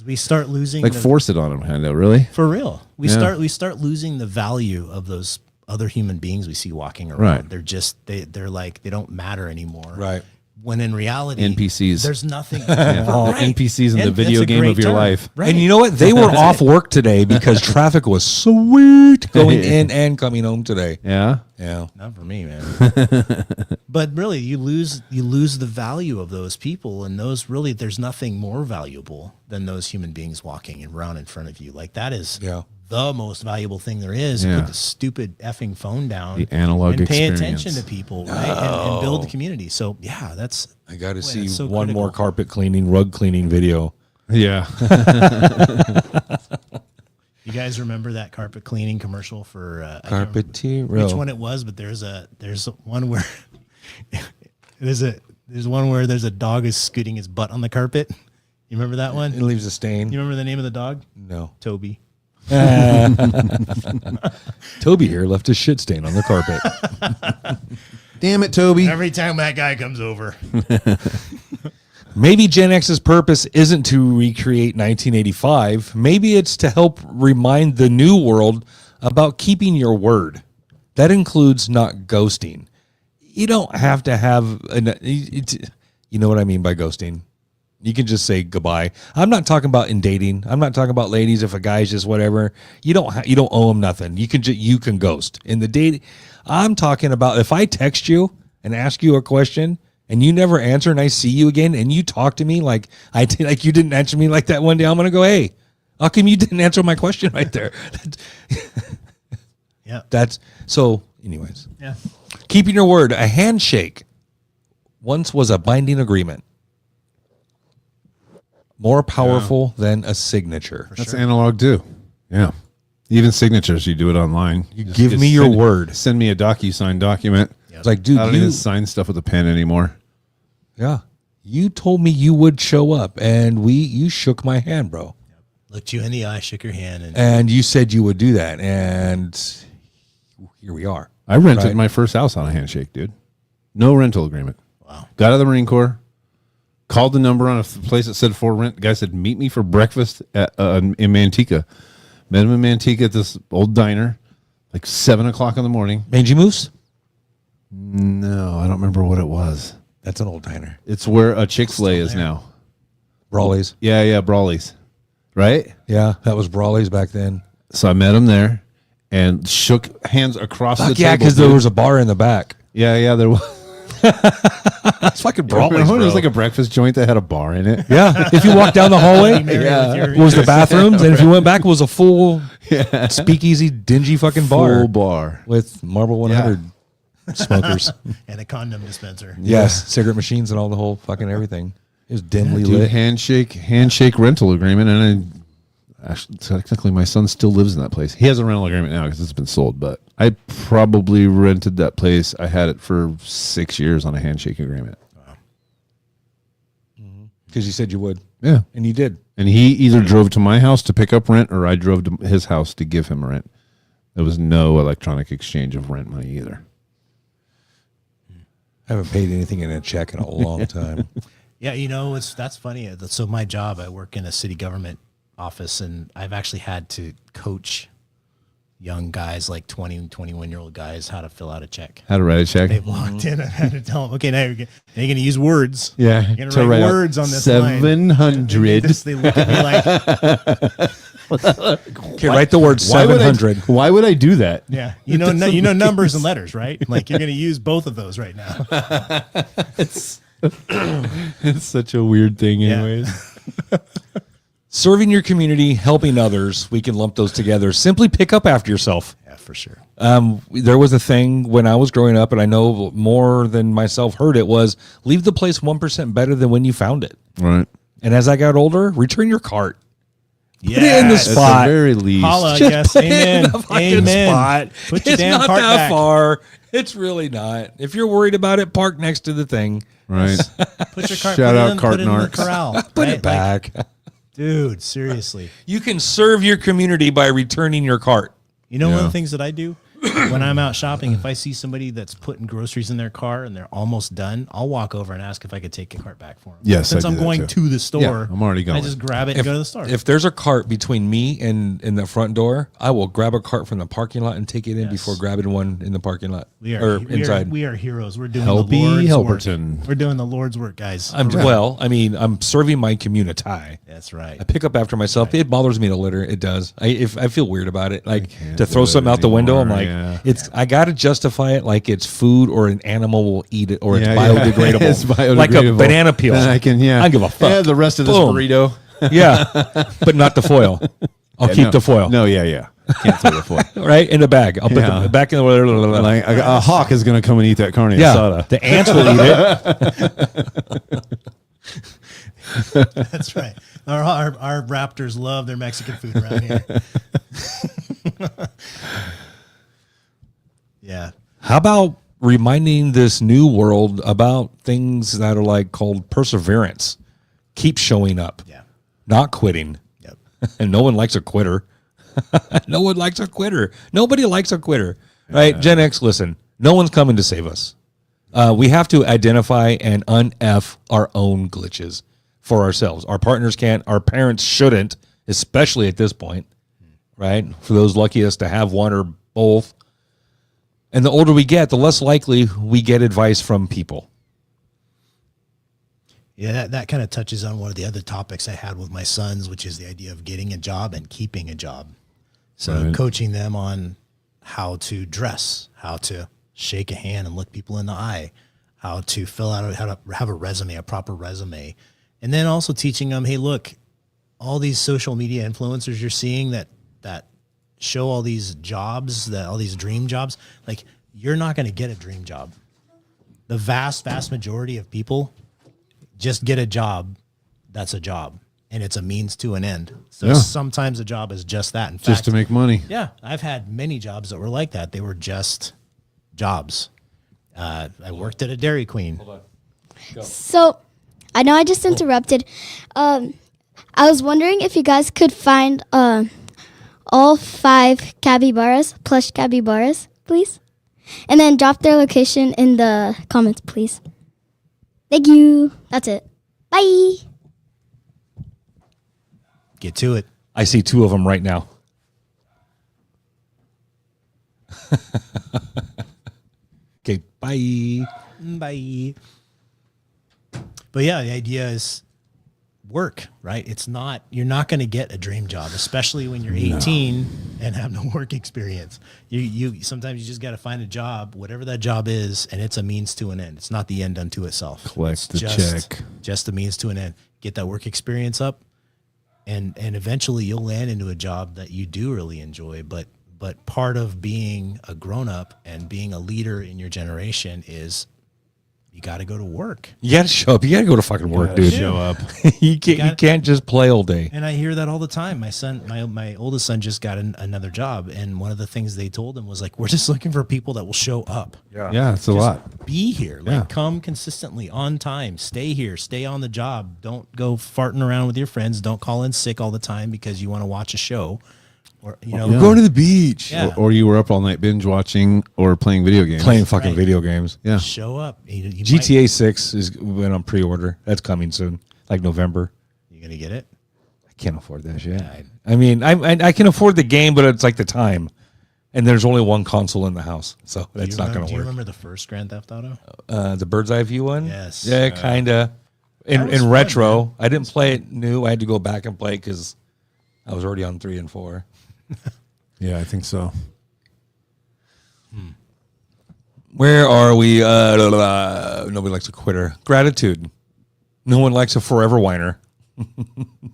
we start losing like the- force it on them, kind of. Really? for real. We Yeah. start losing the value of those other human beings we see walking around. Right. They're just they're like they don't matter anymore. Right. When in reality, NPCs. There's nothing. All Right. NPCs in the And video that's a game great of your term. life. Right. And you know what? They were off work today because traffic was sweet going in and coming home today. Yeah. Yeah. Not for me, man. But really, you lose the value of those people, and those really, there's nothing more valuable than those human beings walking around in front of you. Like that is Yeah. the most valuable thing there is. Yeah. Put the stupid effing phone down, The analog and pay experience. attention to people, right? And build the community. So yeah, that's I got to Boy, see that's so one more critical. carpet cleaning, rug cleaning video. Yeah. You guys remember that carpet cleaning commercial for I can't remember Carpetero. which one it was, but there's one where there's one where there's a dog is scooting his butt on the carpet. You remember that one? It leaves a stain. You remember the name of the dog? No. Toby. Toby here left a shit stain on the carpet. Damn it, Toby. Every time that guy comes over. Maybe Gen X's purpose isn't to recreate 1985. Maybe it's to help remind the new world about keeping your word. That includes not ghosting. You don't have to have you know what I mean by ghosting. You can just say goodbye. I'm not talking about in dating. I'm not talking about ladies. If a guy's just whatever, you don't owe him nothing. You can ghost in the date. I'm talking about if I text you and ask you a question and you never answer, and I see you again and you talk to me like like you didn't answer me like that one day. I'm gonna go, hey, how come you didn't answer my question right there? Yeah. That's so. Anyways, Yeah. keeping your word. A handshake once was a binding agreement. More powerful than a signature. That's analog too. Yeah. Even signatures, you do it online. You give me your word. Send me a DocuSign document. It's like, dude, I don't even sign stuff with a pen anymore. yeah, you told me you would show up, and you shook my hand, bro, Looked you in the eye, shook your hand, and and you said you would do that, and here we are. I rented Right. my first house on a handshake, dude. No rental agreement. wow. Got out of the Marine Corps. Called the number on a place that said for rent. The guy said, meet me for breakfast in Manteca. Met him in Manteca at this old diner, like 7 o'clock in the morning. Mangy Moose. No, I don't remember what it was. That's an old diner. It's where a Chick-fil-A is now. Brawley's. Yeah, Brawley's. Right? Yeah, that was Brawley's back then. So I met him there and shook hands across the Fuck table. yeah, because there dude. was a bar in the back. Yeah, there was. That's fucking Brawley's, It was bro. like a breakfast joint that had a bar in it. Yeah, if you walk down the hallway, Yeah. was the bathrooms, and if you went back, it was a full speakeasy, dingy fucking bar Full bar. with Marble 100 smokers. And a condom dispenser. Yes, cigarette machines and all the whole fucking everything. It was dimly Dude, lit. handshake rental agreement, and Actually, technically, my son still lives in that place. He has a rental agreement now because it's been sold, but I probably rented that place. I had it for 6 years on a handshake agreement. Because you said you would. Yeah. And you did. And he either drove to my house to pick up rent or I drove to his house to give him rent. There was no electronic exchange of rent money either. I haven't paid anything in a check in a long time. Yeah, that's funny. So my job, I work in a city government office, and I've actually had to coach young guys, like 20, 21-year-old guys, how to fill out a check. How to write a check. They've walked in, I had to tell them, okay, now you're going to use words. Yeah. You're going to write words on this 700. line. They look at me like, Okay, write the word 700. Why would I do that? yeah, you know numbers and letters, right? Like you're going to use both of those right now. It's such a weird thing Yeah. anyways. Serving your community, helping others, we can lump those together. Simply pick up after yourself. Yeah, for sure. There was a thing when I was growing up, and I know more than myself heard it, was leave the place 1% better than when you found it. Right. And as I got older, return your cart. Yeah, Put it in the At spot. the very least. Holla, Just yes, put it in amen, the fucking amen. spot. Put your It's damn not cart that back. far. It's really not. If you're worried about it, park next to the thing. Right. Put your cart. Shout put out it in, cart put it in the narcs. corral. Put right? it back. Like, dude, seriously. You can serve your community by returning your cart. One of Yeah. the things that I do when I'm out shopping, if I see somebody that's putting groceries in their car and they're almost done, I'll walk over and ask if I could take a cart back for them. Yes, Since I I'm do that going too. to the store, Yeah, I'm already going. I just grab it and go to the store. If there's a cart between me and the front door, I will grab a cart from the parking lot and take it in Yes. before grabbing one in the parking lot we are, or we inside. we are heroes. We're doing Helpy the Lord's Helperton. work. We're doing the Lord's work, guys. I'm serving my community. That's right. I pick up after myself. It bothers me to litter. It does. I feel weird about it. Like can't to throw do it something out the window. I'm anymore, like, yeah. I got to justify it like it's food or an animal will eat it or Yeah, it's yeah. biodegradable. It's biodegradable. Like a banana peel. Then I can, I give a fuck. Yeah, the rest of this Boom. burrito. Yeah, but not the foil. I'll Yeah, keep no. the foil. No, yeah. Can't throw the foil. Right in the bag. I'll put Yeah. the back in the. Like a hawk is going to come and eat that carne Yeah, asada. the ants will eat it. That's right. Our raptors love their Mexican food around here. Yeah. How about reminding this new world about things that are like called perseverance? Keep showing up. Yeah. Not quitting. Yep. And no one likes a quitter. No one likes a quitter. Nobody likes a quitter. Right? Gen X, listen, no one's coming to save us. We have to identify and un-F our own glitches for ourselves. Our partners can't. Our parents shouldn't, especially at this point. Right? For those luckiest to have one or both. And the older we get, the less likely we get advice from people. Yeah, that kind of touches on one of the other topics I had with my sons, which is the idea of getting a job and keeping a job. So Right. coaching them on how to dress, how to shake a hand and look people in the eye, how to fill out, how to have a resume, a proper resume. And then also teaching them, hey, look, all these social media influencers you're seeing that show all these jobs, all these dream jobs, like you're not going to get a dream job. The vast majority of people just get a job. That's a job, and it's a means to an end. So Yeah. sometimes a job is just that. In fact, Just to make money. yeah, I've had many jobs that were like that. They were just jobs. I worked at a Dairy Queen. So, I know I just interrupted. I was wondering if you guys could find all 5 capybaras, plush capybaras, please. And then drop their location in the comments, please. Thank you. That's it. Bye. Get to it. I see 2 of them right now. Okay, bye. Bye. But yeah, the idea is work, right? It's not, you're not going to get a dream job, especially when you're 18 and have no work experience. You sometimes you just got to find a job, whatever that job is, and it's a means to an end. It's not the end unto itself. Collect the Just- check. Just a means to an end. Get that work experience up, and eventually you'll land into a job that you do really enjoy. But part of being a grown up and being a leader in your generation is you got to go to work. You got to show up. You got to go to fucking work, dude. Show up. You can't just play all day. And I hear that all the time. My son, my oldest son just got another job. And one of the things they told him was like, we're just looking for people that will show up. Yeah, it's a lot. Be here. Like come consistently on time. Stay here. Stay on the job. Don't go farting around with your friends. Don't call in sick all the time because you want to watch a show. Or, Going to the beach. Yeah. Or you were up all night binge watching or playing video games. Playing fucking Right. video games. Yeah. Show up. You GTA 6 is went on pre-order. That's coming soon, like November. You going to get it? I can't afford that shit. I mean, I can afford the game, but it's like the time. And there's only one console in the house, so that's not going Do to you work. remember the first Grand Theft Auto? The bird's eye view one? Yes. Yeah, kind of. In was fun, retro. man. I didn't play it new. I had to go back and play because I was already on 3 and 4. Yeah, I think so. Where are we? Nobody likes a quitter. Gratitude. No one likes a forever whiner.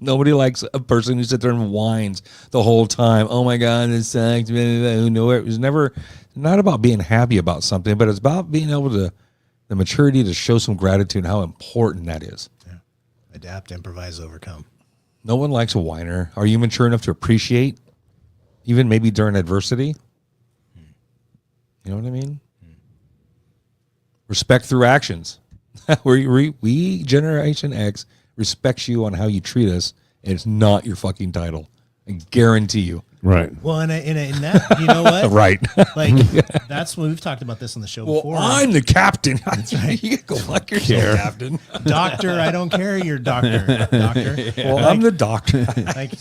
Nobody likes a person who sits there and whines the whole time. Oh my God, this sucks. Who knew it? It was never not about being happy about something, but it's about being able to the maturity to show some gratitude and how important that is. Yeah. Adapt, improvise, overcome. No one likes a whiner. Are you mature enough to appreciate, even maybe during adversity? You know what I mean? Respect through actions. we Generation X respects you on how you treat us, and it's not your fucking title. I guarantee you. Right. Well, in that, you know what? Right. Like, that's when we've talked about this on the show Well, before. I'm the captain. You can go fuck yourself, captain. Doctor, I don't care. You're doctor. Doctor. Well, I'm the doctor. Like,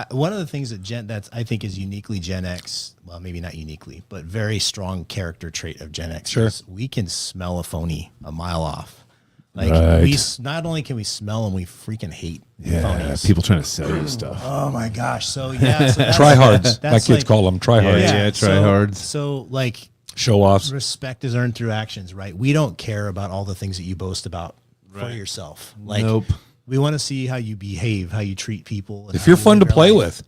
one of the things that I think is uniquely Gen X, well, maybe not uniquely, but very strong character trait of Gen X is we can smell a phony a mile off. Like we not only can we smell them, we freaking hate phonies. People trying to sell you stuff. Oh my gosh! So yeah, so Tryhards. My that's kids call them tryhards. Yeah, tryhards. So like Show offs. respect is earned through actions, right? We don't care about all the things that you boast about for yourself. Like Nope. we want to see how you behave, how you treat people. And If how you're you fun to live your play life.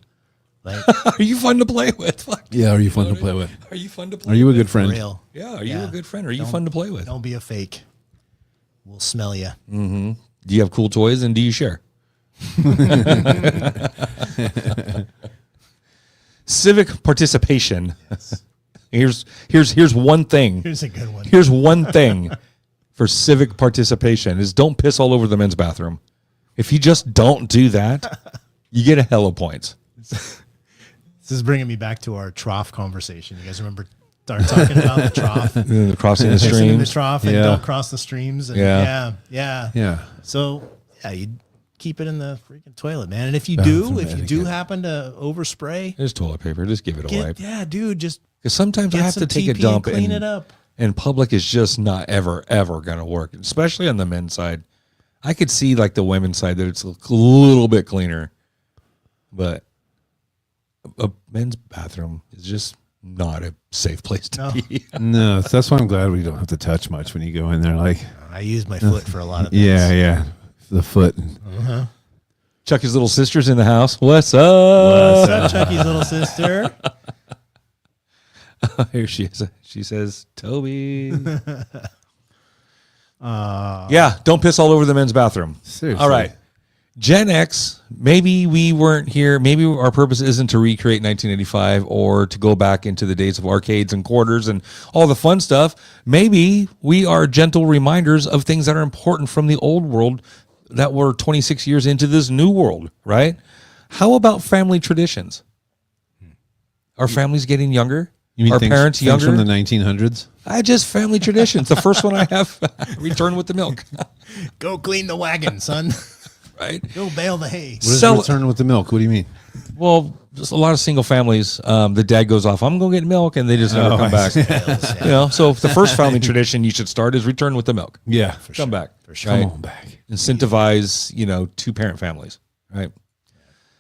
with. Like Are you fun to play with? Fuck. Yeah, are you fun to play with? Are you fun to play Are you a with? good friend? real. Yeah, are you Yeah. a good friend? Are you Don't- fun to play with? Don't be a fake. We'll smell you. Do you have cool toys and do you share? Civic participation. Here's one thing. Here's a good one. Here's one thing for civic participation is don't piss all over the men's bathroom. If you just don't do that, you get a hell of points. This is bringing me back to our trough conversation. You guys remember talking about the trough? Crossing the Sitting in the streams. trough and Yeah. don't cross the streams. And Yeah. yeah. So yeah, you keep it in the freaking toilet, man. And if you Bathroom do etiquette. happen to overspray, There's toilet paper. Just give it a wipe. yeah, dude, just Because sometimes I get have some to take a TP dump and clean and it up. and public is just not ever going to work, especially on the men's side. I could see like the women's side that it's a little bit cleaner, but a men's bathroom is just not a safe place to be. No, that's why I'm glad we don't have to touch much when you go in there. Like, I use my foot for a lot of things. yeah, the foot. Chucky's little sister's in the house. What's up? What's up, Chucky's little sister? Here she is. She says, Toby. Yeah, don't piss all over the men's bathroom. Seriously. All right. Gen X, maybe we weren't here. Maybe our purpose isn't to recreate 1985 or to go back into the days of arcades and quarters and all the fun stuff. Maybe we are gentle reminders of things that are important from the old world that were 26 years into this new world, right? How about family traditions? Are families getting younger? You mean Are things, parents things younger? from the 1900s? I just family traditions. The first one I have, return with the milk, Go clean the wagon, son. right? Go bale the hay. What is Sell- return with the milk? What do you mean? Well, just a lot of single families. The dad goes off. I'm going to get milk, and they just never come back. You know, so if the first family tradition you should start is return with the milk. Yeah, Come back. For sure. Right? Come on back. Incentivize, two-parent families. Right.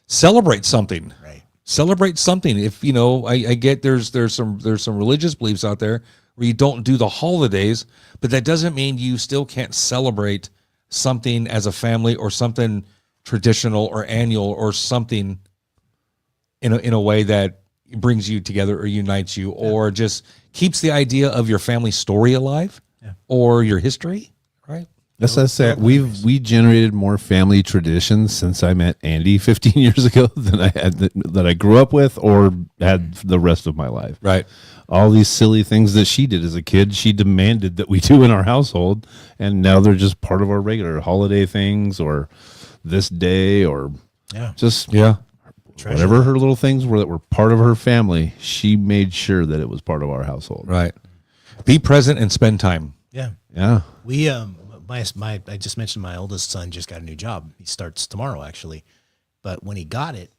Celebrate something. Right. Celebrate something. If I get there's some religious beliefs out there where you don't do the holidays, but that doesn't mean you still can't celebrate something as a family or something traditional or annual or something in a way that brings you together or unites you or just keeps the idea of your family story alive. or your history, right? That's what I say. We generated more family traditions since I met Andy 15 years ago than I had that I grew up with or had the rest of my life. Right. All these silly things that she did as a kid, she demanded that we do in our household, and now they're just part of our regular holiday things or this day or just whatever her little things were that were part of her family. She made sure that it was part of our household. Right. Be present and spend time. Yeah. Yeah. We I just mentioned my oldest son just got a new job. He starts tomorrow actually. But when he got it,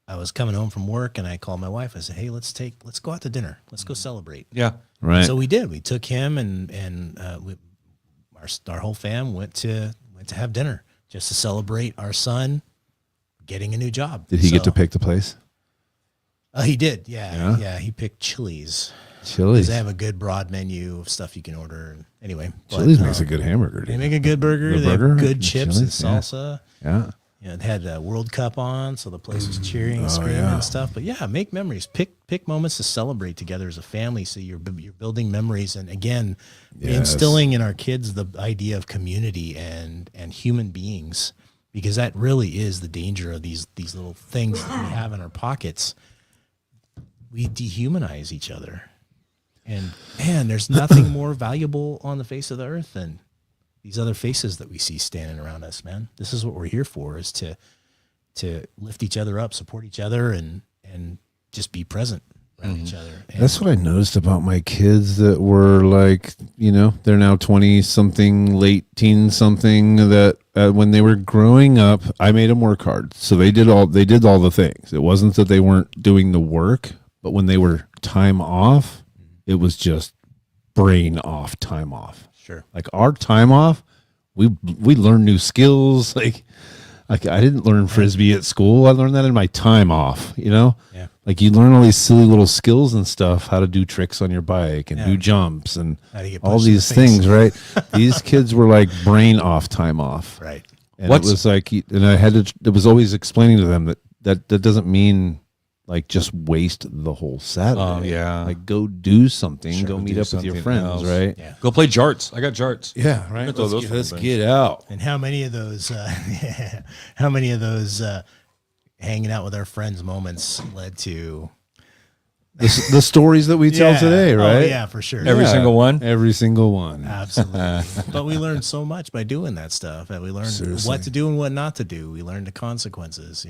I was coming home from work and I called my wife. I said, "Hey, let's go out to dinner. Let's go celebrate." Yeah. Right. So we did. We took him and our whole fam went to have dinner just to celebrate our son getting a new job. Did he get to pick the place? He did. Yeah. He picked Chili's. Chili's. They have a good broad menu of stuff you can order. And anyway, Chili's makes a good hamburger. They make a good burger. They have good chips and salsa. Yeah. It had a World Cup on, so the place was cheering and screaming and stuff. But yeah, make memories. Pick moments to celebrate together as a family. So you're building memories, and again, instilling in our kids the idea of community and human beings, because that really is the danger of these little things that we have in our pockets. We dehumanize each other. And man, there's nothing more valuable on the face of the earth than these other faces that we see standing around us, man. This is what we're here for, is to lift each other up, support each other, and just be present around each other. And that's what I noticed about my kids that were like, they're now 20 something, late teen something, that when they were growing up, I made them work hard. So they did all the things. It wasn't that they weren't doing the work, but when they were time off, it was just brain off, time off. Sure. Like our time off, we learned new skills. Like I didn't learn Frisbee at school. I learned that in my time off, Yeah. Like you learn all these silly little skills and stuff, how to do tricks on your bike and do jumps and How to get all punched in the these face. things, right? These kids were like brain off, time off. Right. And it was like, and I had to, it was always explaining to them that doesn't mean like just waste the whole Saturday. Oh, yeah. Like go do something, Sure, go meet do up with your something friends, else. right? Yeah. Go play jarts. I got jarts. Yeah, right. Let's do those Let's things. get out. And how many of those hanging out with our friends moments led to The stories that we tell today, right? Oh, yeah, for sure. Every single one? Every single one. Absolutely. But we learned so much by doing that stuff. And we learned what to do and what not to do. We learned the consequences,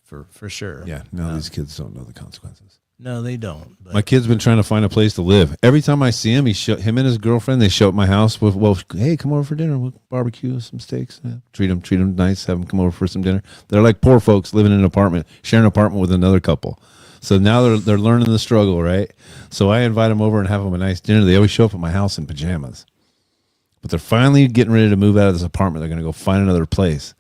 for sure. Yeah, no, these kids don't know the consequences. No, they don't. But My kid's been trying to find a place to live. Every time I see him, him and his girlfriend, they show up at my house with, hey, come over for dinner. We'll barbecue, some steaks. Yeah, treat them nice. Have them come over for some dinner. They're like poor folks living in an apartment, sharing an apartment with another couple. So now they're learning the struggle, right? So I invite them over and have them a nice dinner. They always show up at my house in pajamas. But they're finally getting ready to move out of this apartment. They're going to go find another place.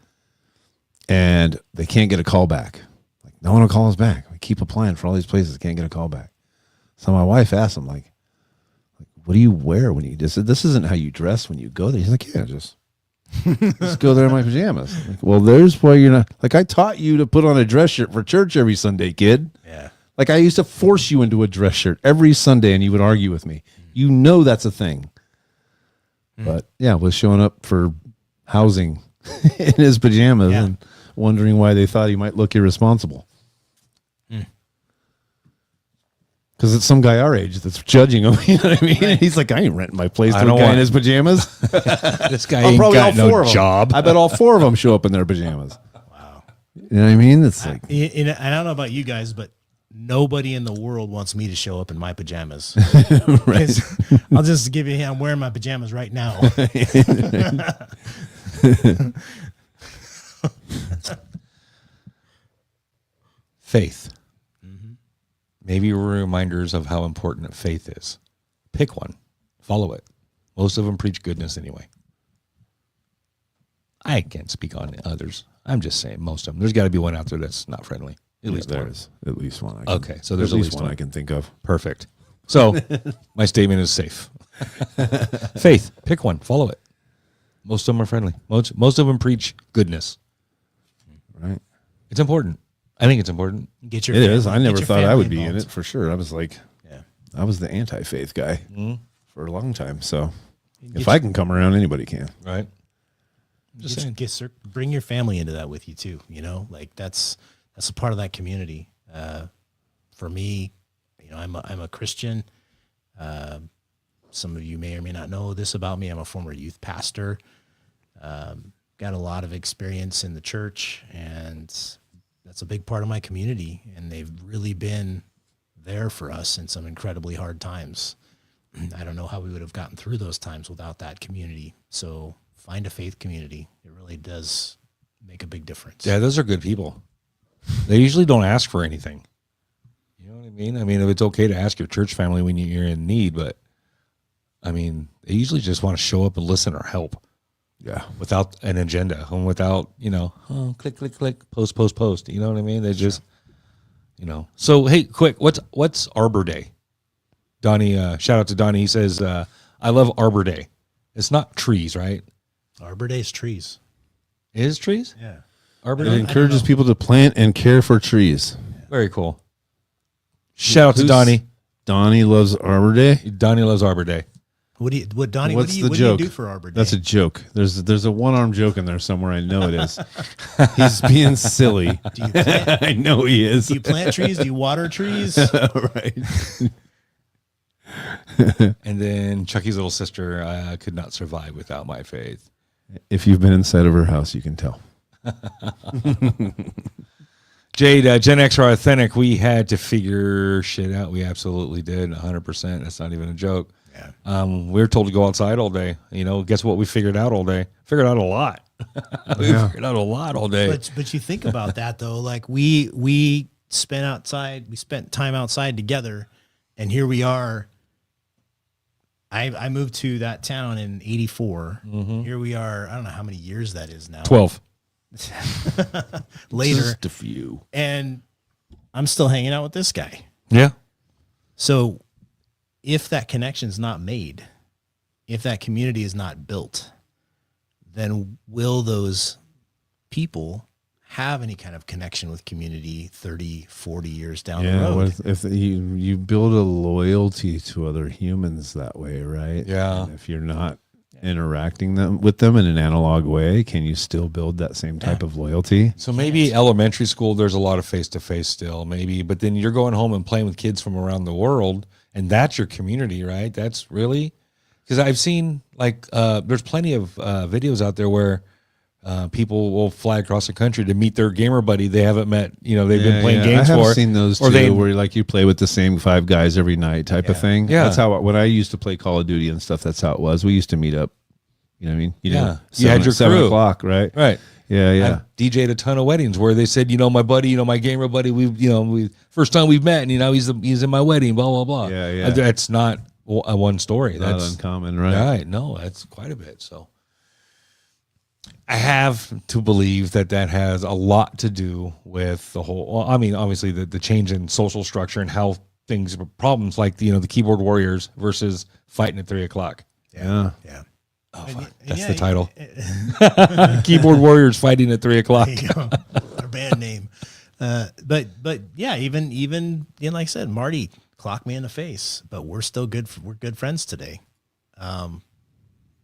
And they can't get a call back. Like, no one will call us back. We keep applying for all these places, can't get a call back. So my wife asked him, like, what do you wear when you just, this isn't how you dress when you go there. He's like, yeah, just go there in my pajamas. Like, well, there's why you're not, like, I taught you to put on a dress shirt for church every Sunday, kid. yeah. Like, I used to force you into a dress shirt every Sunday and you would argue with me. You know that's a thing. But yeah, was showing up for housing in his pajamas and wondering why they thought he might look irresponsible. Because it's some guy our age that's judging him. You know what I mean? And he's like, I ain't renting my place to a guy in his pajamas. This guy ain't got no job. I bet all four of them show up in their pajamas. Wow. You know what I mean? It's like, And I don't know about you guys, but nobody in the world wants me to show up in my pajamas. right. I'll just give you, I'm wearing my pajamas right now. Faith. Maybe reminders of how important faith is. Pick one. Follow it. Most of them preach goodness anyway. I can't speak on others. I'm just saying most of them. There's got to be one out there that's not friendly. At least one. there's at least one. Okay, so there's at least one one I can think of. Perfect. So my statement is safe. Faith. Pick one. Follow it. Most of them are friendly. Most of them preach goodness. Right. It's important. I think it's important. Get your It family, is. I get never your thought I family would be in involved. it for sure. I was like, I was the anti-faith guy. for a long time. So if I can come around, anybody can. Right. Just saying. Bring your family into that with you too. You know, like that's a part of that community. For me, you know, I'm a Christian. Some of you may or may not know this about me. I'm a former youth pastor. Got a lot of experience in the church, and that's a big part of my community. And they've really been there for us in some incredibly hard times. I don't know how we would have gotten through those times without that community. So find a faith community. It really does make a big difference. Yeah, those are good people. They usually don't ask for anything. You know what I mean? I mean, if it's okay to ask your church family when you're in need, but I mean, they usually just want to show up and listen or help. Yeah. Without an agenda and without, you know, click, click, click, post, post, post. You know what I mean? They just, you know. So, hey, quick, what's Arbor Day? Donnie, shout out to Donnie. He says, I love Arbor Day. It's not trees, right? Arbor Day's trees. It is trees? Yeah. Arbor It Day? encourages people to plant and care for trees. Very cool. Shout out to Donnie. Donnie loves Arbor Day. Donnie loves Arbor Day. Donnie, What's what the do you joke? do for Arbor Day? That's a joke. There's a one-arm joke in there somewhere. I know it is. He's being silly. Do you plant, I know he is. do you plant trees? Do you water trees? Right. And then Chucky's little sister, I could not survive without my faith. If you've been inside of her house, you can tell. Jade, Gen X are authentic. We had to figure shit out. We absolutely did, 100%. That's not even a joke. Yeah. We were told to go outside all day. You know, guess what we figured out all day? Figured out a lot. We figured out a lot all day. But you think about that though, like we spent time outside together, and here we are. I moved to that town in '84. Mm-hmm. Here we are. I don't know how many years that is now. 12. Later, Just a few. and I'm still hanging out with this guy. Yeah. So if that connection's not made, if that community is not built, then will those people have any kind of connection with community 30, 40 years down the road? If you build a loyalty to other humans that way, right? Yeah. And if you're not interacting with them in an analog way, can you still build that same type of loyalty? So maybe elementary school, there's a lot of face-to-face still, maybe. But then you're going home and playing with kids from around the world, and that's your community, right? That's really... Because I've seen, like, there's plenty of videos out there where people will fly across the country to meet their gamer buddy they haven't met. You know, they've been playing games I for. have seen those or too, where like you play with the same 5 guys every night type of thing. Yeah. That's how, when I used to play Call of Duty and stuff, that's how it was. We used to meet up, you know what I mean? You had your 7 crew. o'clock, right? Right. Yeah. I DJ'd a ton of weddings where they said, you know, my buddy, you know, my gamer buddy, we first time we've met, and, you know, he's in my wedding, blah, blah, blah. Yeah. That's not a one story. Not That's uncommon, right? Right. No, that's quite a bit. So I have to believe that has a lot to do with the whole, well, I mean, obviously the change in social structure and how problems like, you know, the keyboard warriors versus fighting at 3:00. Yeah. Oh, fuck. That's the title. Keyboard warriors fighting at 3:00. Our band name. But yeah, even like I said, Marty clocked me in the face, but we're still good. We're good friends today.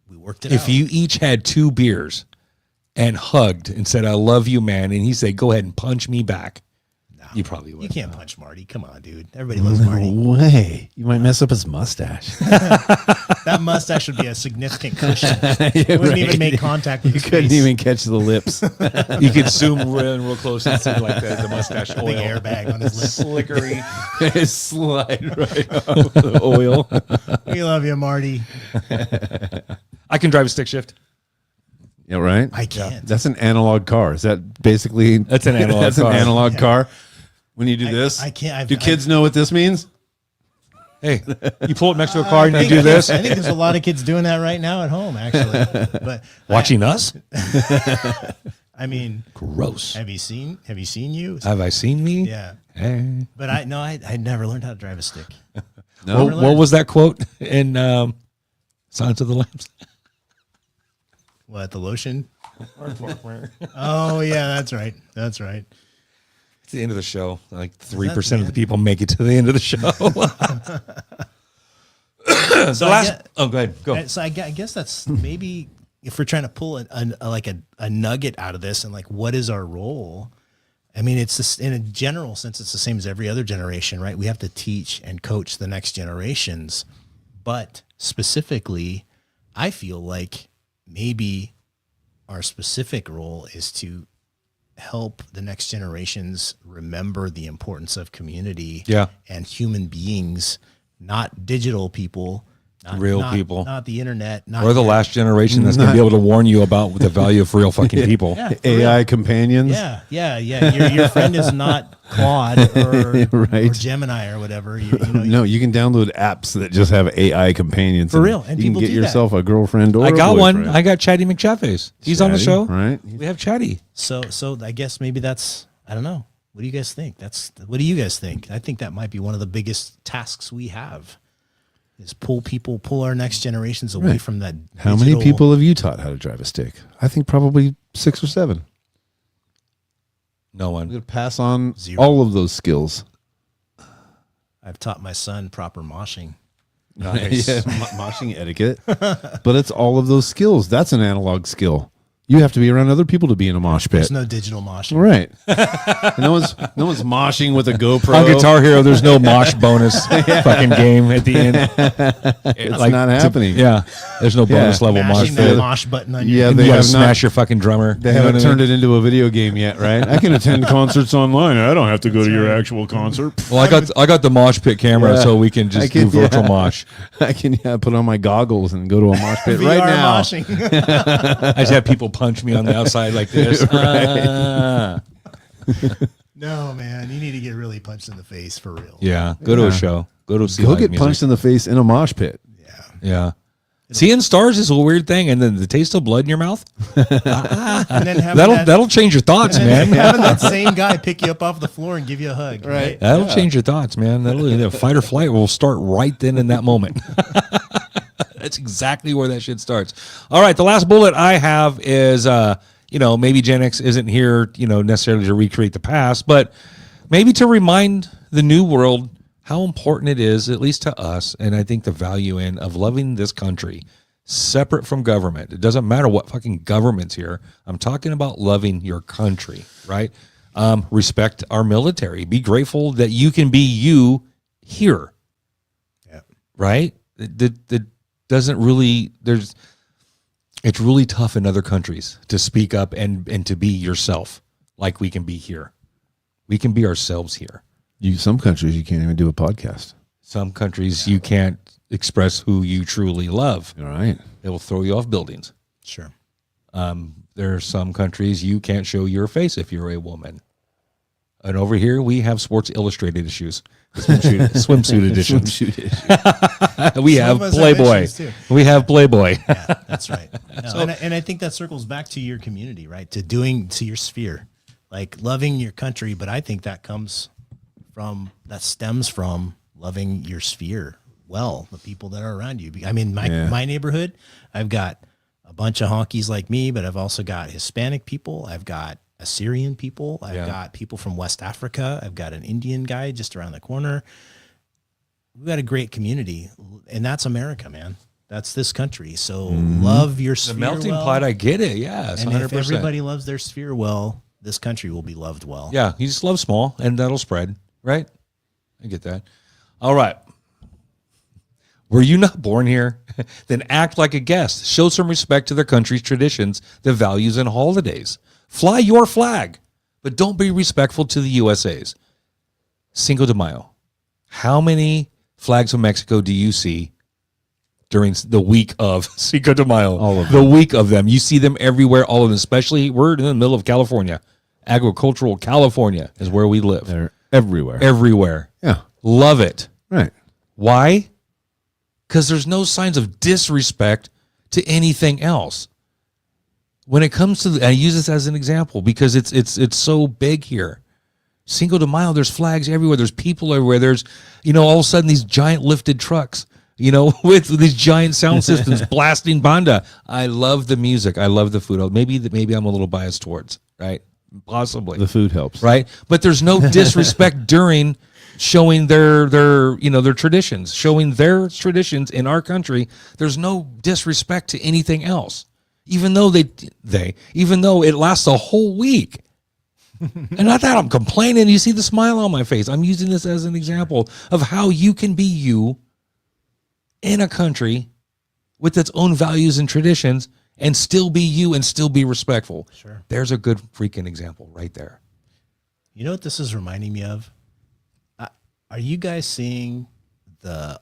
We worked it out. If you each had 2 beers and hugged and said, I love you, man, and he said, go ahead and punch me back, you probably would. You can't punch Marty. Come on, dude. Everybody loves Marty. No way. You might mess up his mustache. That mustache would be a significant cushion. You wouldn't even make contact with You his couldn't face. even catch the lips. You could zoom real close and see like the mustache oil. Big airbag on his lip. Slickery. Slide right off the oil. We love you, Marty. I can drive a stick shift. Yeah, right? I can't. That's an analog car. Is that basically... That's an analog That's car. an analog car. When you do this... I can't. Do kids know what this means? Hey, you pull it next to a car and you do this. I think there's a lot of kids doing that right now at home, actually. But Watching us? I mean, Gross. have you seen you? Have I seen me? Yeah. Hey. But I never learned how to drive a stick. No. What was that quote in Silence of the Lambs? What, the lotion? Oh yeah, that's right. That's right. It's the end of the show. Like 3% of the people make it to the end of the show. So I get- go ahead. Go. So I guess that's maybe if we're trying to pull a nugget out of this and like, what is our role? I mean, it's this, in a general sense, it's the same as every other generation, right? We have to teach and coach the next generations. But specifically, I feel like maybe our specific role is to help the next generations remember the importance of community and human beings, not digital people, not Real people. not the internet. We're the last generation that's going to be able to warn you about the value of real fucking people. Yeah, for AI real. companions. Yeah. Your friend is not Claude or, Right. or Gemini or whatever. You know, No, you can download apps that just have AI companions. For real, and you can people get do that. yourself a girlfriend or I a got one. boyfriend. I got Chatty McChaffe's. He's on the Chatty, show. right? We have Chatty. So I guess maybe that's, I don't know. What do you guys think? What do you guys think? I think that might be one of the biggest tasks we have is pull our next generations away from that. How many people have you taught how to drive a stick? I think probably 6 or 7. No I'm one. going to pass on 0. all of those skills. I've taught my son proper moshing. Nice. Yeah, moshing etiquette. But it's all of those skills. That's an analog skill. You have to be around other people to be in a mosh pit. There's no digital moshing. Right. no one's moshing with a GoPro. On Guitar Hero, there's no mosh bonus fucking game at the end. It's not happening. There's no bonus level mosh Mashing that pit. mosh button on your Yeah, And they you gotta have not- smash your fucking drummer. They haven't turned it into a video game yet, right? I can attend concerts online. I don't have to go to your actual concert. Well, I got the mosh pit camera, Yeah. so we can just do virtual mosh. I can put on my goggles and go to a mosh pit VR right now. moshing. I just have people punch me on the outside like this. No, man, you need to get really punched in the face for real. Yeah, go to a show. Go to see Go live get music. punched in the face in a mosh pit. Yeah. Seeing stars is a weird thing, and then the taste of blood in your mouth. And then having That'll change your thoughts, man. having that same guy pick you up off the floor and give you a hug. Right. That'll change your thoughts, man. The fight or flight will start right then in that moment. That's exactly where that shit starts. All right, the last bullet I have is, maybe Gen X isn't here, necessarily to recreate the past, but maybe to remind the new world how important it is, at least to us, and I think the value of loving this country, separate from government. It doesn't matter what fucking government's here. I'm talking about loving your country, right? Respect our military. Be grateful that you can be you here. Yeah. Right? That doesn't really, it's really tough in other countries to speak up and to be yourself like we can be here. We can be ourselves here. Some countries you can't even do a podcast. Some countries you can't express who you truly love. All right. They will throw you off buildings. Sure. There are some countries you can't show your face if you're a woman. And over here we have Sports Illustrated issues, swimsuit editions. We have of us have Playboy. issues, too. We have Playboy. Yeah, that's right. No, and I think that circles back to your community, right? To your sphere, like loving your country. But I think that stems from loving your sphere. Well, the people that are around you. I mean, my neighborhood, I've got a bunch of honkies like me, but I've also got Hispanic people. I've got Assyrian people. I've got people from West Africa. I've got an Indian guy just around the corner. We've got a great community, and that's America, man. That's this country. So love your sphere. The melting well. pot, I get it. Yeah, it's And 100%. if everybody loves their sphere well, this country will be loved well. Yeah, you just love small, and that'll spread, right? I get that. All right. Were you not born here? Then act like a guest. Show some respect to their country's traditions, the values, and holidays. Fly your flag, but don't be respectful to the USA's. Cinco de Mayo. How many flags of Mexico do you see during the week of Cinco de Mayo? All of them. The week of them. You see them everywhere, all of them, especially we're in the middle of California. Agricultural California is where we live. They're everywhere. Everywhere. Yeah. Love it. Right. Why? Because there's no signs of disrespect to anything else. When it comes to, I use this as an example because it's so big here. Cinco de Mayo, there's flags everywhere. There's people everywhere. There's, all of a sudden these giant lifted trucks, with these giant sound systems blasting banda. I love the music. I love the food. Maybe I'm a little biased towards, right? possibly. The food helps. Right? But there's no disrespect during showing their traditions, showing their traditions in our country. There's no disrespect to anything else, even though even though it lasts a whole week. And not that I'm complaining. You see the smile on my face. I'm using this as an example of how you can be you in a country with its own values and traditions and still be you and still be respectful. Sure. There's a good freaking example right there. You know what this is reminding me of? Are you guys seeing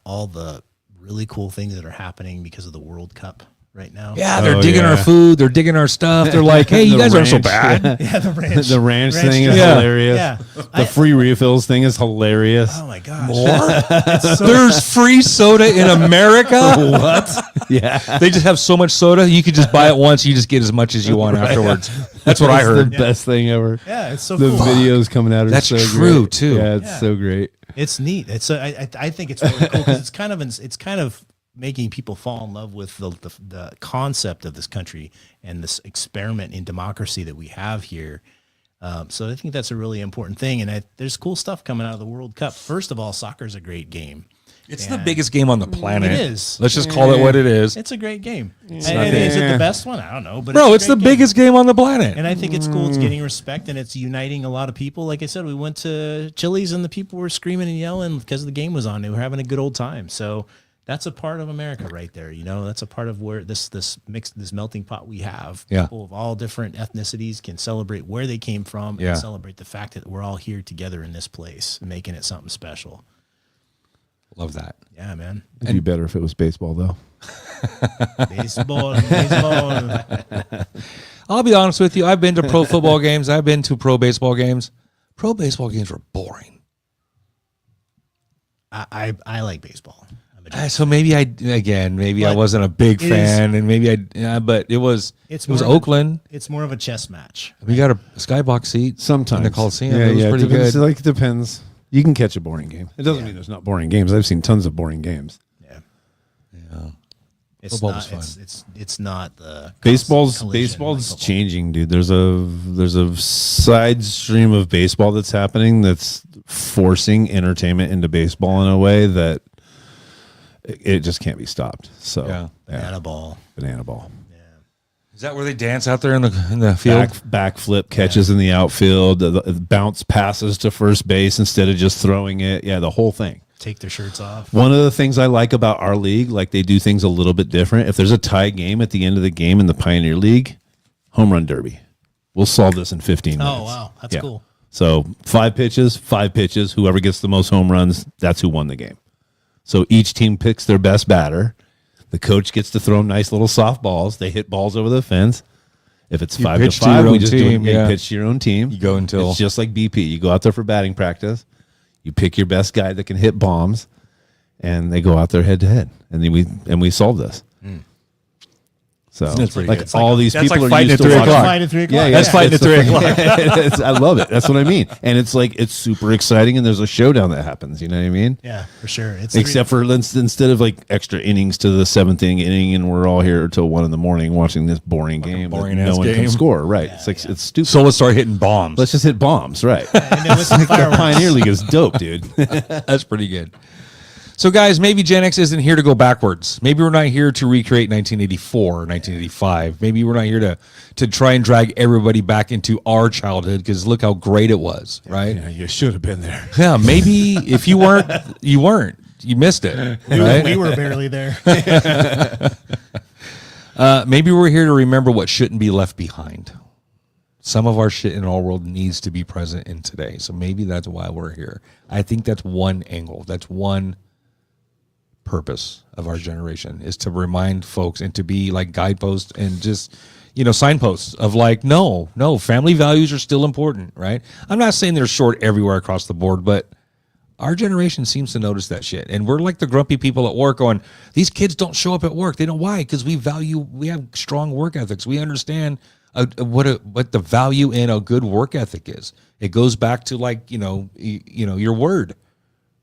all the really cool things that are happening because of the World Cup right now? Yeah, they're digging our food. They're digging our stuff. They're like, hey, you guys aren't so bad. Yeah, the ranch. The ranch thing is dressing. hilarious. Yeah. The free refills thing is hilarious. Oh my gosh. More? There's free soda in America? What? Yeah. They just have so much soda, you could just buy it once. You just get as much as you want afterwards. That's what I heard. The best thing ever. Yeah, it's so The cool. videos coming out are That's so true, great. too. Yeah, it's so great. It's neat. I think it's really cool because it's kind of making people fall in love with the concept of this country and this experiment in democracy that we have here. So I think that's a really important thing. And there's cool stuff coming out of the World Cup. First of all, soccer is a great game. It's the biggest game on the planet. It is. Let's just call it what it is. It's a great game. not And big. is it the best one? I don't know. But Bro, a it's the great game. biggest game on the planet. And I think it's cool. It's getting respect and it's uniting a lot of people. Like I said, we went to Chili's and the people were screaming and yelling because the game was on. They were having a good old time. So that's a part of America right there. You know, that's a part of where this melting pot we have. Yeah. People of all different ethnicities can celebrate where they came from Yeah. and celebrate the fact that we're all here together in this place and making it something special. Love that. Yeah, man. It'd be better if it was baseball, though. Baseball. I'll be honest with you. I've been to pro football games. I've been to pro baseball games. Pro baseball games were boring. I like baseball. I'm a So maybe I wasn't a big it fan, and maybe but it was It's it was more of a- Oakland. It's more of a chess match. We got a skybox seat Sometimes. in the Coliseum. Yeah, it was pretty it depends. good. Like, it depends. You can catch a boring game. It doesn't mean there's not boring games. I've seen tons of boring games. Yeah. Yeah. It's Football not. was It's not the Baseball's collision like football. changing, dude. There's a side stream of baseball that's happening that's forcing entertainment into baseball in a way that it just can't be stopped. So Yeah. Banana ball. banana ball. Is that where they dance out there in the field? Backflip catches in the outfield, the bounce passes to first base instead of just throwing it. Yeah, the whole thing. Take their shirts off. One of the things I like about our league, like they do things a little bit different. If there's a tie game at the end of the game in the Pioneer League, home run derby. We'll solve this in 15 minutes. Oh wow, that's cool. So 5 pitches. Whoever gets the most home runs, that's who won the game. So each team picks their best batter. The coach gets to throw them nice little softballs. They hit balls over the fence. If it's 5 to pitch to your 5, we own just team, do it. yeah. You pitch to your own team. You go until It's just like BP. You go out there for batting practice. You pick your best guy that can hit bombs, and they go out there head to head. And then we solve this. So That's pretty like good. It's all these that's people like are fighting used at to 3 watching. o'clock. Fight at 3 o'clock. Yeah, That's fighting at 3 o'clock. I love it. That's what I mean. And it's like it's super exciting, and there's a showdown that happens. You know what I mean? Yeah, for sure. It's Except for instead of like extra innings to the 7th inning, and we're all here till 1 a.m. watching this boring game. that boring-ass no one game. can score. Right? It's like it's stupid. So let's start hitting bombs. Let's just hit bombs. Right? and then with the The fireworks. Pioneer League is dope, dude. That's pretty good. So, guys, maybe Gen X isn't here to go backwards. Maybe we're not here to recreate 1984 or 1985. Maybe we're not here to try and drag everybody back into our childhood because look how great it was, right? Yeah, you should have been there. Yeah, maybe if you weren't, you weren't. You missed it, right? We were barely there. Maybe we're here to remember what shouldn't be left behind. Some of our shit in our world needs to be present in today. So maybe that's why we're here. I think that's one angle. That's one purpose of our generation is to remind folks and to be like guideposts and just, signposts of like, no, family values are still important, right? I'm not saying they're short everywhere across the board, but our generation seems to notice that shit. And we're like the grumpy people at work going, these kids don't show up at work. They don't. Why? Because we have strong work ethics. We understand what the value in a good work ethic is. It goes back to like, your word.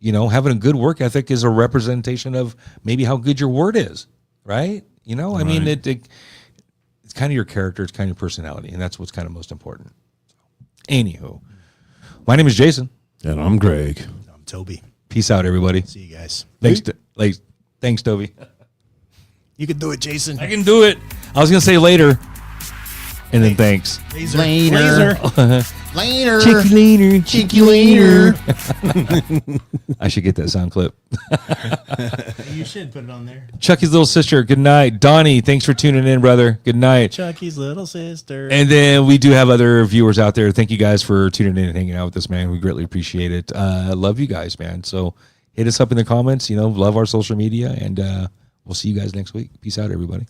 Having a good work ethic is a representation of maybe how good your word is, right? I mean, it's kind of your character, it's kind of your personality, and that's what's kind of most important. Anywho, my name is Jason. And I'm Greg. I'm Toby. Peace out, everybody. See you guys. Thanks, Toby. You can do it, Jason. I can do it. I was gonna say later, and then thanks. Laser. Later. Laser. Later. Cheeky later. Cheeky later. I should get that sound clip. You should put it on there. Chucky's little sister. Good night, Donnie. Thanks for tuning in, brother. Good night. Chucky's little sister. And then we do have other viewers out there. Thank you guys for tuning in and hanging out with us, man. We greatly appreciate it. Love you guys, man. So hit us up in the comments. Love our social media, and we'll see you guys next week. Peace out, everybody.